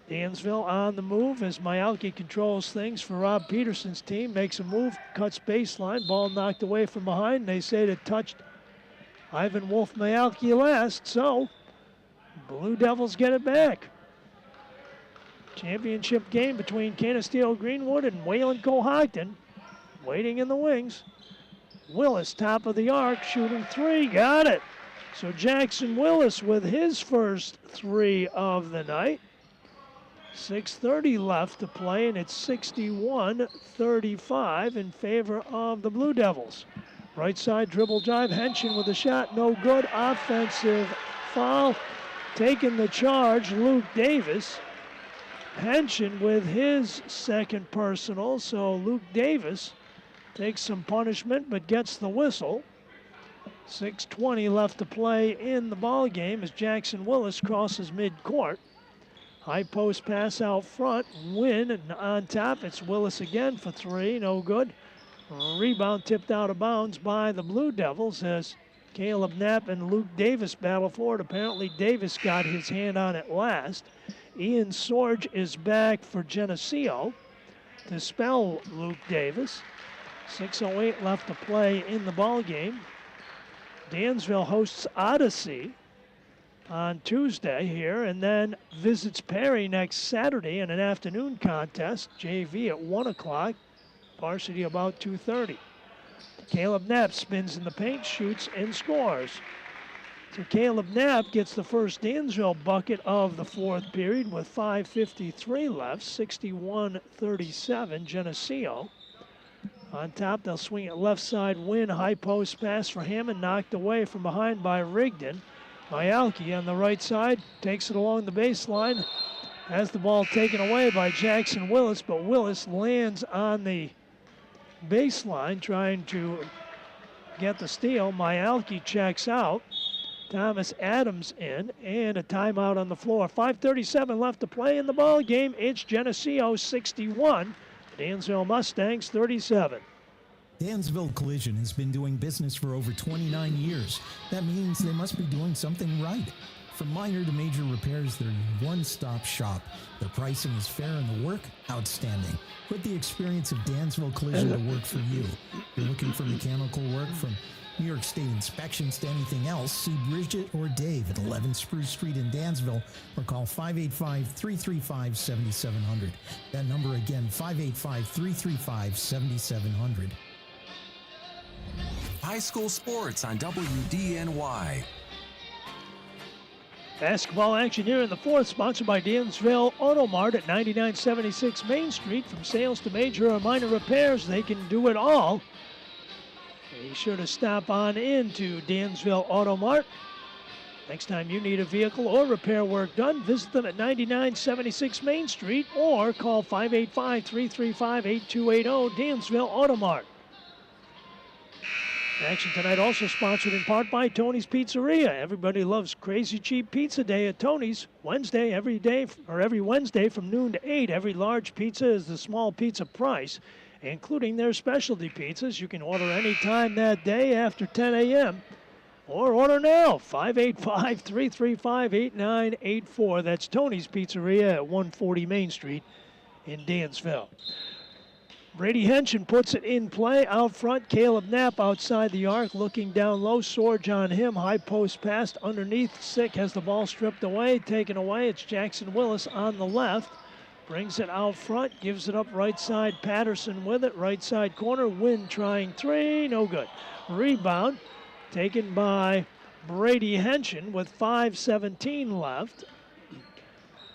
Dansville on the move as Mayalki controls things for Rob Peterson's team. Makes a move, cuts baseline, ball knocked away from behind. They say it touched Ivan Wolf-Mayalki last, so Blue Devils get it back. Championship game between Canisteo Greenwood and Wayland Cohocton. Waiting in the wings. Willis, top of the arc, shooting three, got it. So Jackson Willis with his first three of the night. 6:30 left to play, and it's 61-35 in favor of the Blue Devils. Right side dribble drive, Henshin with a shot, no good. Offensive foul, taking the charge, Luke Davis. Henshin with his second personal, so Luke Davis takes some punishment but gets the whistle. 6:20 left to play in the ball game as Jackson Willis crosses midcourt. High post pass out front, Win, and on top it's Willis again for three, no good. Rebound tipped out of bounds by the Blue Devils as Caleb Knapp and Luke Davis battle for it. Apparently Davis got his hand on it last. Ian Sorge is back for Geneseo to spell Luke Davis. 6:08 left to play in the ball game. Dansville hosts Odyssey on Tuesday here, and then visits Perry next Saturday in an afternoon contest. JV at 1 o'clock, varsity about 2:30. Caleb Knapp spins in the paint, shoots, and scores. So Caleb Knapp gets the first Dansville bucket of the fourth period with 5:53 left, 61-37 Geneseo. On top, they'll swing it left side, Win, high post pass for Hammond, knocked away from behind by Rigdon. Mayalki on the right side takes it along the baseline, has the ball taken away by Jackson Willis, but Willis lands on the baseline trying to get the steal. Mayalki checks out. Thomas Adams in, and a timeout on the floor. 5:37 left to play in the ball game. It's Geneseo 61, Dansville Mustangs 37. Dansville Collision has been doing business for over 29 years. That means they must be doing something right. From minor to major repairs, they're your one-stop shop. Their pricing is fair and the work outstanding. Put the experience of Dansville Collision to work for you. You're looking for mechanical work from New York State inspections to anything else, see Bridget or Dave at 11 Spruce Street in Dansville or call 585-335-7700. That number again, 585-335-7700. High school sports on WDNY. Basketball action here in the fourth, sponsored by Dansville Auto Mart at 9976 Main Street. From sales to major or minor repairs, they can do it all. Be sure to stop on into Dansville Auto Mart. Next time you need a vehicle or repair work done, visit them at 9976 Main Street or call 585-335-8280 Dansville Auto Mart. Action tonight also sponsored in part by Tony's Pizzeria. Everybody loves crazy cheap pizza day at Tony's. Every Wednesday from noon to 8. Every large pizza is the small pizza price, including their specialty pizzas. You can order anytime that day after 10 a.m. or order now, 585-335-8984. That's Tony's Pizzeria at 140 Main Street in Dansville. Brady Henshin puts it in play out front. Caleb Knapp outside the arc, looking down low. Sorge on him. High post pass underneath. Sick has the ball stripped away, taken away. It's Jackson Willis on the left. Brings it out front, gives it up right side. Patterson with it, right side corner. Wynn trying three, no good. Rebound taken by Brady Henshin with 5:17 left.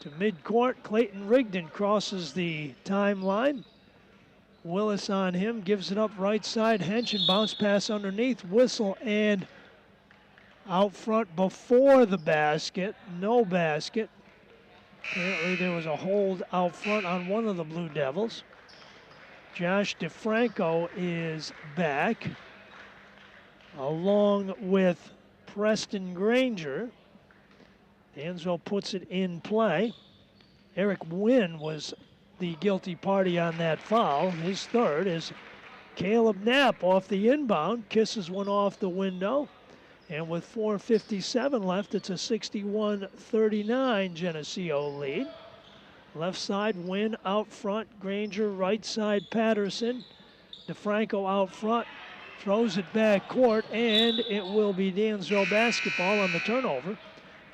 To midcourt, Clayton Rigdon crosses the timeline. Willis on him, gives it up right side. Henshin bounce pass underneath. Whistle and out front before the basket. No basket. Apparently there was a hold out front on one of the Blue Devils. Josh DeFranco is back, along with Preston Granger. Dansville puts it in play. Eric Wynn was the guilty party on that foul. His third is Caleb Knapp off the inbound, kisses one off the window. And with 4:57 left, it's a 61-39 Geneseo lead. Left side, Wynn out front, Granger right side, Patterson. DeFranco out front, throws it back court, and it will be Dansville basketball on the turnover.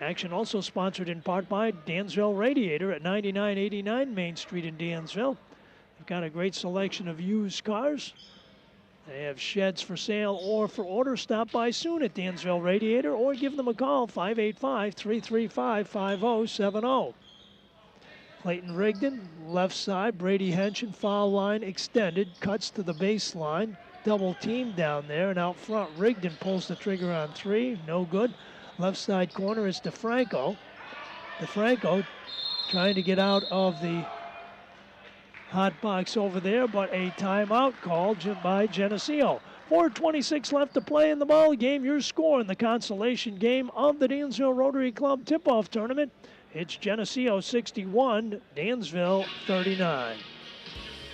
Action also sponsored in part by Dansville Radiator at 9989 Main Street in Dansville. They've got a great selection of used cars. They have sheds for sale or for order. Stop by soon at Dansville Radiator or give them a call, 585-335-5070. Clayton Rigdon, left side, Brady Henshin, foul line extended, cuts to the baseline, double team down there, and out front, Rigdon pulls the trigger on three, no good. Left side corner is DeFranco. DeFranco trying to get out of the hot box over there, but a timeout called by Geneseo. 4:26 left to play in the ball game. Your score in the consolation game of the Dansville Rotary Club tip-off tournament. It's Geneseo 61, Dansville 39.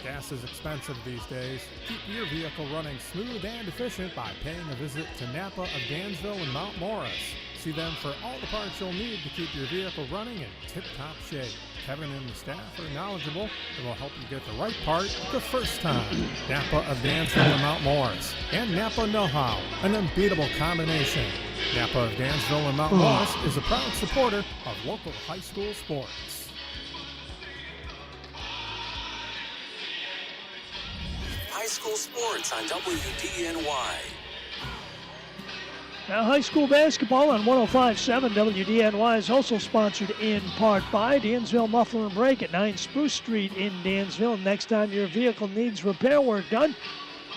Gas is expensive these days. Keep your vehicle running smooth and efficient by paying a visit to Napa of Dansville and Mount Morris. See them for all the parts you'll need to keep your vehicle running in tip-top shape. Kevin and the staff are knowledgeable and will help you get the right part the first time. Napa of Dansville and Mount Morris. And Napa Know-How, an unbeatable combination. Napa of Dansville and Mount Morris is a proud supporter of local high school sports. High school sports on WDNY. Now, high school basketball on 105.7 WDNY is also sponsored in part by Dansville Muffler and Brake at 9 Spruce Street in Dansville. Next time your vehicle needs repair work done,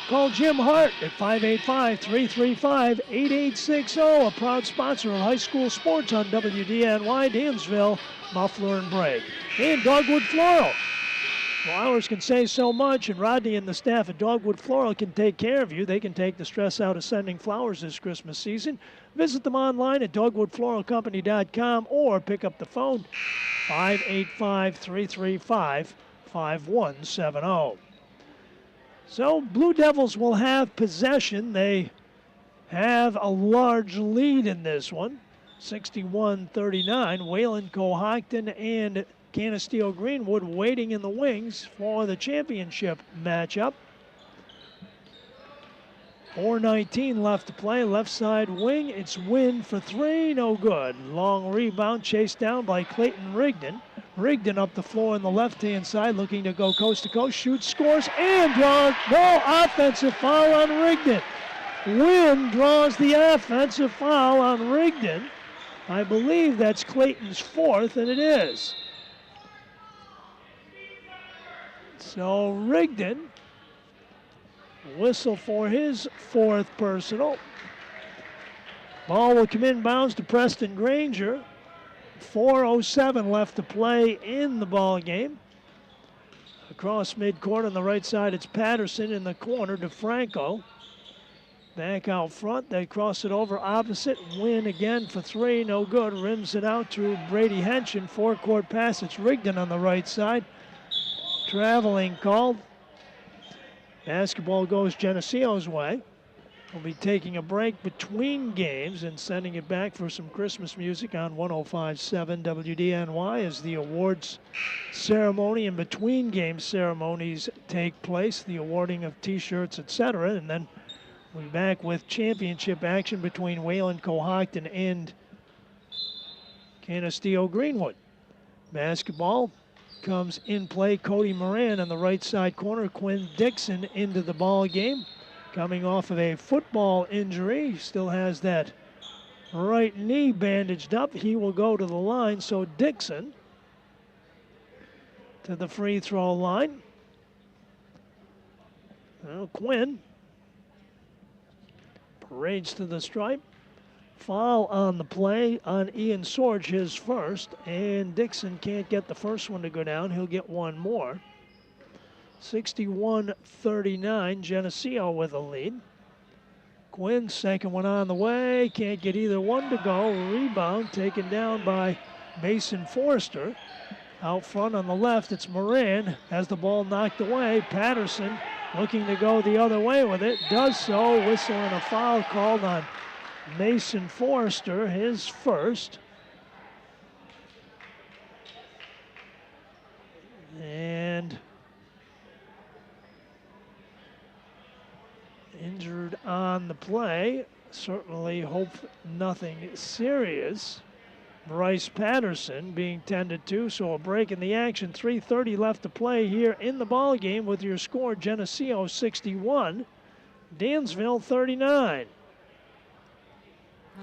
call Jim Hart at 585-335-8860, a proud sponsor of high school sports on WDNY, Dansville Muffler and Brake. And Dogwood Floral. Flowers can say so much, and Rodney and the staff at Dogwood Floral can take care of you. They can take the stress out of sending flowers this Christmas season. Visit them online at dogwoodfloralcompany.com or pick up the phone, 585-335-5170. So Blue Devils will have possession. They have a large lead in this one, 61-39. Wayland Cohocton and Geneseo Greenwood waiting in the wings for the championship matchup. 4:19 left to play. Left side wing. It's Wynn for three. No good. Long rebound chased down by Clayton Rigdon. Rigdon up the floor on the left-hand side looking to go coast to coast. Shoots, scores, and draws. No offensive foul on Rigdon. Wynn draws the offensive foul on Rigdon. I believe that's Clayton's fourth, and it is. So Rigdon, whistle for his fourth personal. Ball will come inbounds to Preston Granger. 4:07 left to play in the ball game. Across midcourt on the right side, it's Patterson in the corner to Franco. Back out front, they cross it over opposite. Win again for three, no good. Rims it out to Brady Henshin. Forecourt pass, it's Rigdon on the right side. Traveling called. Basketball goes Geneseo's way. We'll be taking a break between games and sending it back for some Christmas music on 105.7 WDNY as the awards ceremony and between game ceremonies take place, the awarding of t-shirts, etc. And then we'll be back with championship action between Wayland Cohocton and Geneseo Greenwood. Basketball comes in play. Cody Moran on the right side corner. Quinn Dixon into the ball game. Coming off of a football injury, still has that right knee bandaged up. He will go to the line, so Dixon to the free throw line. Well, Quinn parades to the stripe. Foul on the play on Ian Sorge, his first, and Dixon can't get the first one to go down. He'll get one more. 61-39, Geneseo with a lead. Quinn, second one on the way, can't get either one to go. Rebound taken down by Mason Forrester. Out front on the left, it's Moran, has the ball knocked away. Patterson looking to go the other way with it, does so, whistle and a foul called on Mason Forrester, his first. And injured on the play. Certainly hope nothing serious. Bryce Patterson being tended to, so a break in the action. 3:30 left to play here in the ball game with your score: Geneseo 61, Dansville 39.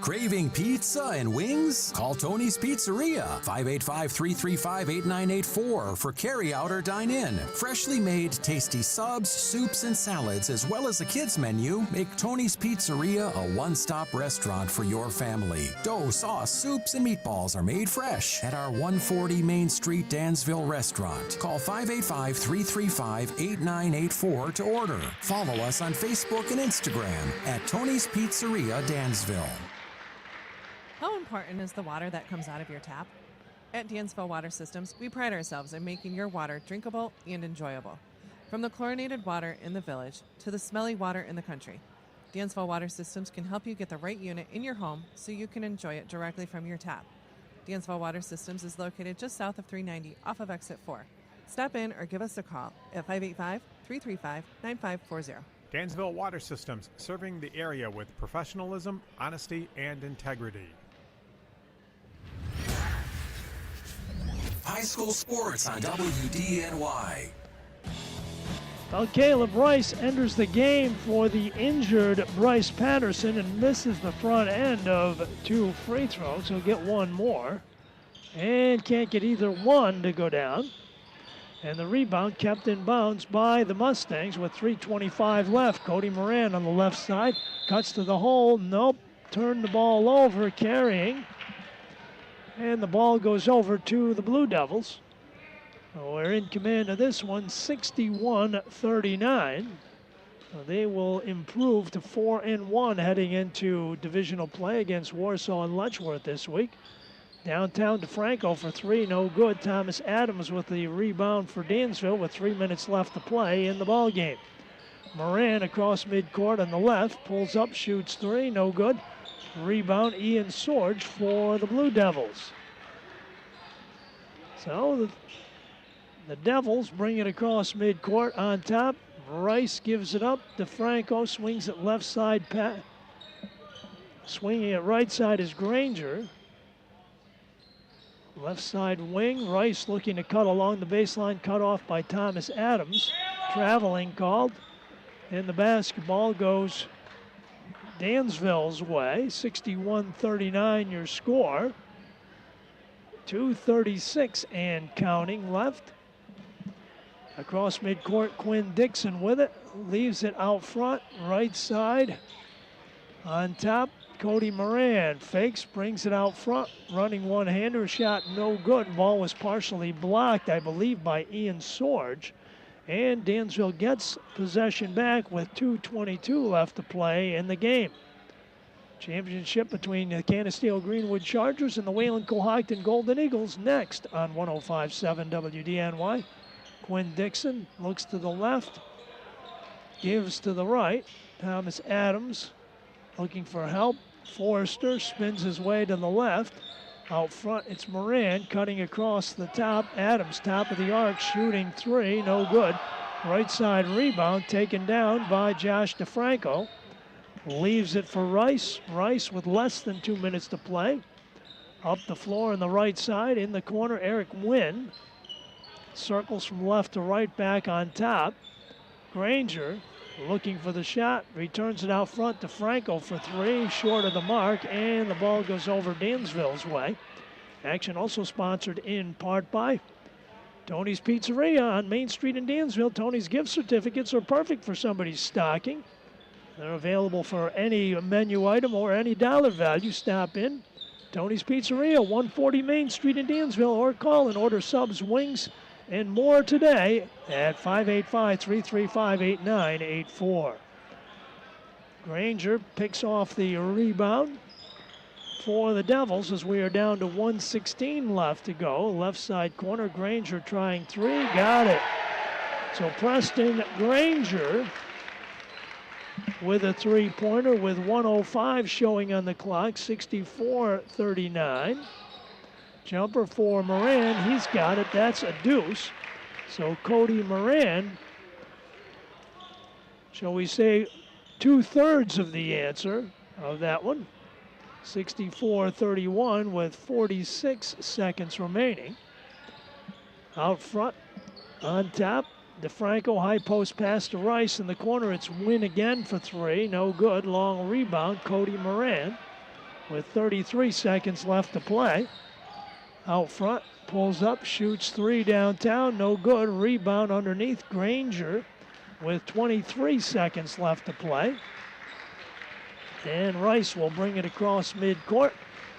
Craving pizza and wings? Call Tony's Pizzeria, 585-335-8984 for carry-out or dine-in. Freshly made, tasty subs, soups, and salads, as well as a kids menu, make Tony's Pizzeria a one-stop restaurant for your family. Dough, sauce, soups, and meatballs are made fresh at our 140 Main Street Dansville restaurant. Call 585-335-8984 to order. Follow us on Facebook and Instagram at Tony's Pizzeria Dansville. How important is the water that comes out of your tap? At Dansville Water Systems, we pride ourselves in making your water drinkable and enjoyable. From the chlorinated water in the village to the smelly water in the country, Dansville Water Systems can help you get the right unit in your home so you can enjoy it directly from your tap. Dansville Water Systems is located just south of 390 off of Exit 4. Stop in or give us a call at 585-335-9540. Dansville Water Systems, serving the area with professionalism, honesty, and integrity. High school sports on WDNY. Well, Caleb Rice enters the game for the injured Bryce Patterson and misses the front end of two free throws. He'll get one more and can't get either one to go down. And the rebound kept in bounds by the Mustangs with 3:25 left. Cody Moran on the left side cuts to the hole. Nope. Turned the ball over, carrying. And the ball goes over to the Blue Devils. We're in command of this one, 61-39. They will improve to 4-1 heading into divisional play against Warsaw and Letchworth this week. Downtown DeFranco for three, no good. Thomas Adams with the rebound for Dansville with 3 minutes left to play in the ball game. Moran across midcourt on the left, pulls up, shoots three, no good. Rebound, Ian Sorge for the Blue Devils. So the Devils bring it across midcourt on top. Rice gives it up. DeFranco swings it left side. Swinging it right side is Granger. Left side wing. Rice looking to cut along the baseline. Cut off by Thomas Adams. Traveling called. And the basketball goes Dansville's way. 61-39 your score. 2:36 and counting left. Across midcourt, Quinn Dixon with it. Leaves it out front, right side. On top, Cody Moran fakes, brings it out front. Running one-hander, shot no good. Ball was partially blocked, I believe, by Ian Sorge. And Dansville gets possession back with 2:22 left to play in the game. Championship between the Geneseo Greenwood Chargers and the Wayland Cohocton Golden Eagles next on 105.7 WDNY. Quinn Dixon looks to the left, gives to the right. Thomas Adams looking for help. Forrester spins his way to the left. Out front, it's Moran cutting across the top. Adams, top of the arc, shooting three, no good. Right side rebound taken down by Josh DeFranco. Leaves it for Rice. Rice with less than 2 minutes to play. Up the floor on the right side, in the corner, Eric Wynn. Circles from left to right, back on top. Granger looking for the shot, returns it out front to Franco for three, short of the mark, and the ball goes over Dansville's way. Action also sponsored in part by Tony's Pizzeria on Main Street in Dansville. Tony's gift certificates are perfect for somebody's stocking. They're available for any menu item or any dollar value. Stop in. Tony's Pizzeria, 140 Main Street in Dansville, or call and order subs, wings, and more today at 585-335-8984. Granger picks off the rebound for the Devils as we are down to 1:16 left to go. Left side corner, Granger trying three, got it. So Preston Granger with a three-pointer with 1:05 showing on the clock, 64-39. Jumper for Moran, he's got it, that's a deuce. So Cody Moran, shall we say, 2/3 of the answer of that one. 64-31 with 46 seconds remaining. Out front, on top, DeFranco, high post pass to Rice in the corner. It's Wynn again for three, no good. Long rebound, Cody Moran with 33 seconds left to play. Out front, pulls up, shoots three downtown, no good. Rebound underneath, Granger with 23 seconds left to play. And Rice will bring it across midcourt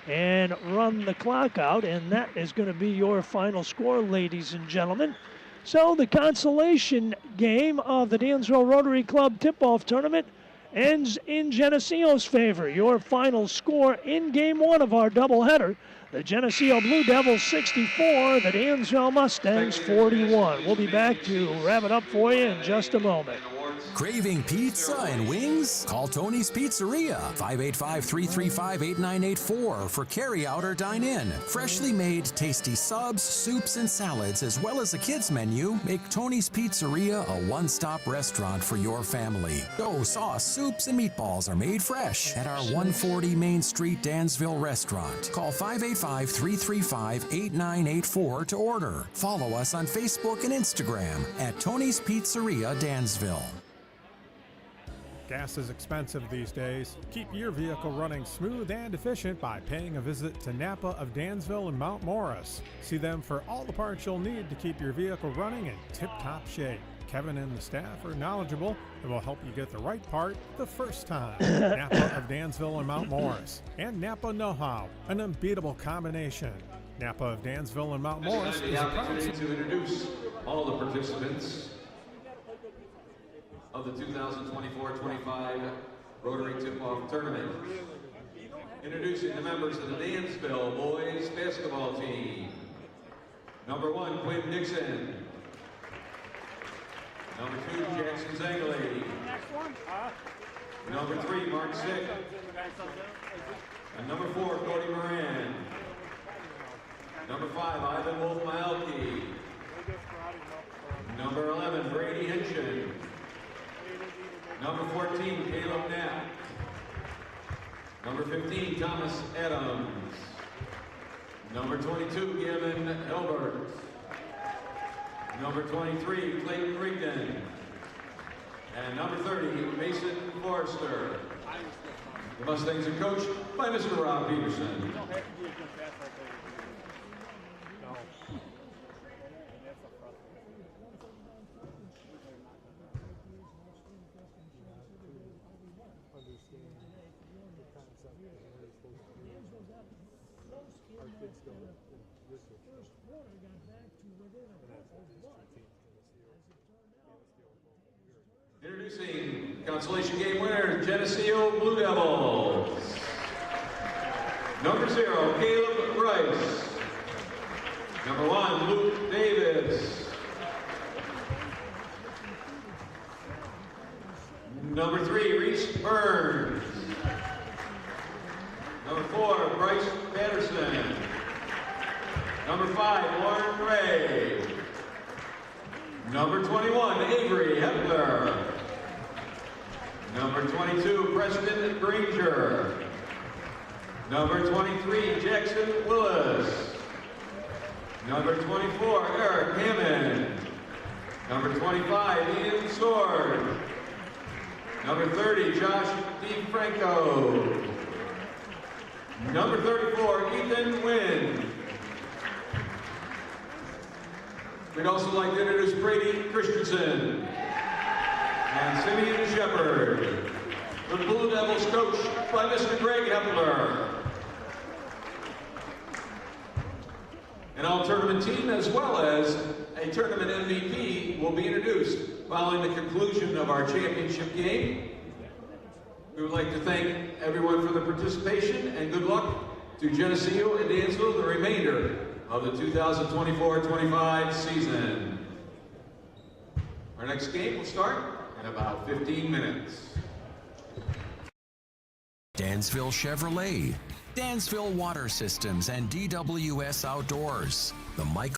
and run the clock out, and that is going to be your final score, ladies and gentlemen. So the consolation game of the Dansville Rotary Club tip-off tournament ends in Geneseo's favor. Your final score in game one of our doubleheader: the Geneseo Blue Devils 64, the Dansville Mustangs 41. We'll be back to wrap it up for you in just a moment. Craving pizza and wings? Call Tony's Pizzeria, 585-335-8984 for carry-out or dine-in. Freshly made, tasty subs, soups, and salads, as well as a kids menu, make Tony's Pizzeria a one-stop restaurant for your family. Dough, sauce, soups, and meatballs are made fresh at our 140 Main Street Dansville restaurant. Call 585-335-8984 to order. Follow us on Facebook and Instagram at Tony's Pizzeria Dansville. Gas is expensive these days. Keep your vehicle running smooth and efficient by paying a visit to Napa of Dansville and Mount Morris. See them for all the parts you'll need to keep your vehicle running in tip-top shape. Kevin and the staff are knowledgeable and will help you get the right part the first time. Napa of Dansville and Mount Morris. And Napa Know-How, an unbeatable combination. Napa of Dansville and Mount Morris is the opportunity to introduce all the participants of the 2024-25 Rotary Tip-Off Tournament. Introducing the members of the Dansville boys basketball team. Number 1, Quinn Dixon. Number 2, Jackson Zangley. Number 3, Mark Sick. And number 4, Cody Moran. Number 5, Ivan Wolf-Mielke. Number 11, Brady Hinchin. Number 14, Caleb Knapp. Number 15, Thomas Adams. Number 22, Gavin Elbert. Number 23, Clayton Rigdon. And number 30, Mason Forrester. The Mustangs are coached by Mr. Rob Peterson. First quarter got back to within a couple of bucks. As it turned out, Introducing Consolation game winner, Geneseo Blue Devils. Number 0, Caleb Rice. Number 1, Luke Davis. Number 3, Reese Burns. Number 4, Bryce Patterson. Number 5, Lauren Gray. Number 21, Avery Hepler. Number 22, Preston Granger. Number 23, Jackson Willis. Number 24, Eric Hammond. Number 25, Ian Sword. Number 30, Josh DeFranco. Number 34, Ethan Wynn. We'd also like to introduce Brady Christensen and Simeon Shepard. The Blue Devils coached by Mr. Greg Hepler. An all-tournament team as well as a tournament MVP will be introduced following the conclusion of our championship game. We would like to thank everyone for the participation and good luck to Geneseo and Dansville the remainder of the 2024-25 season. Our next game will start in about 15 minutes. Dansville Chevrolet, Dansville Water Systems, and DWS Outdoors. The Michael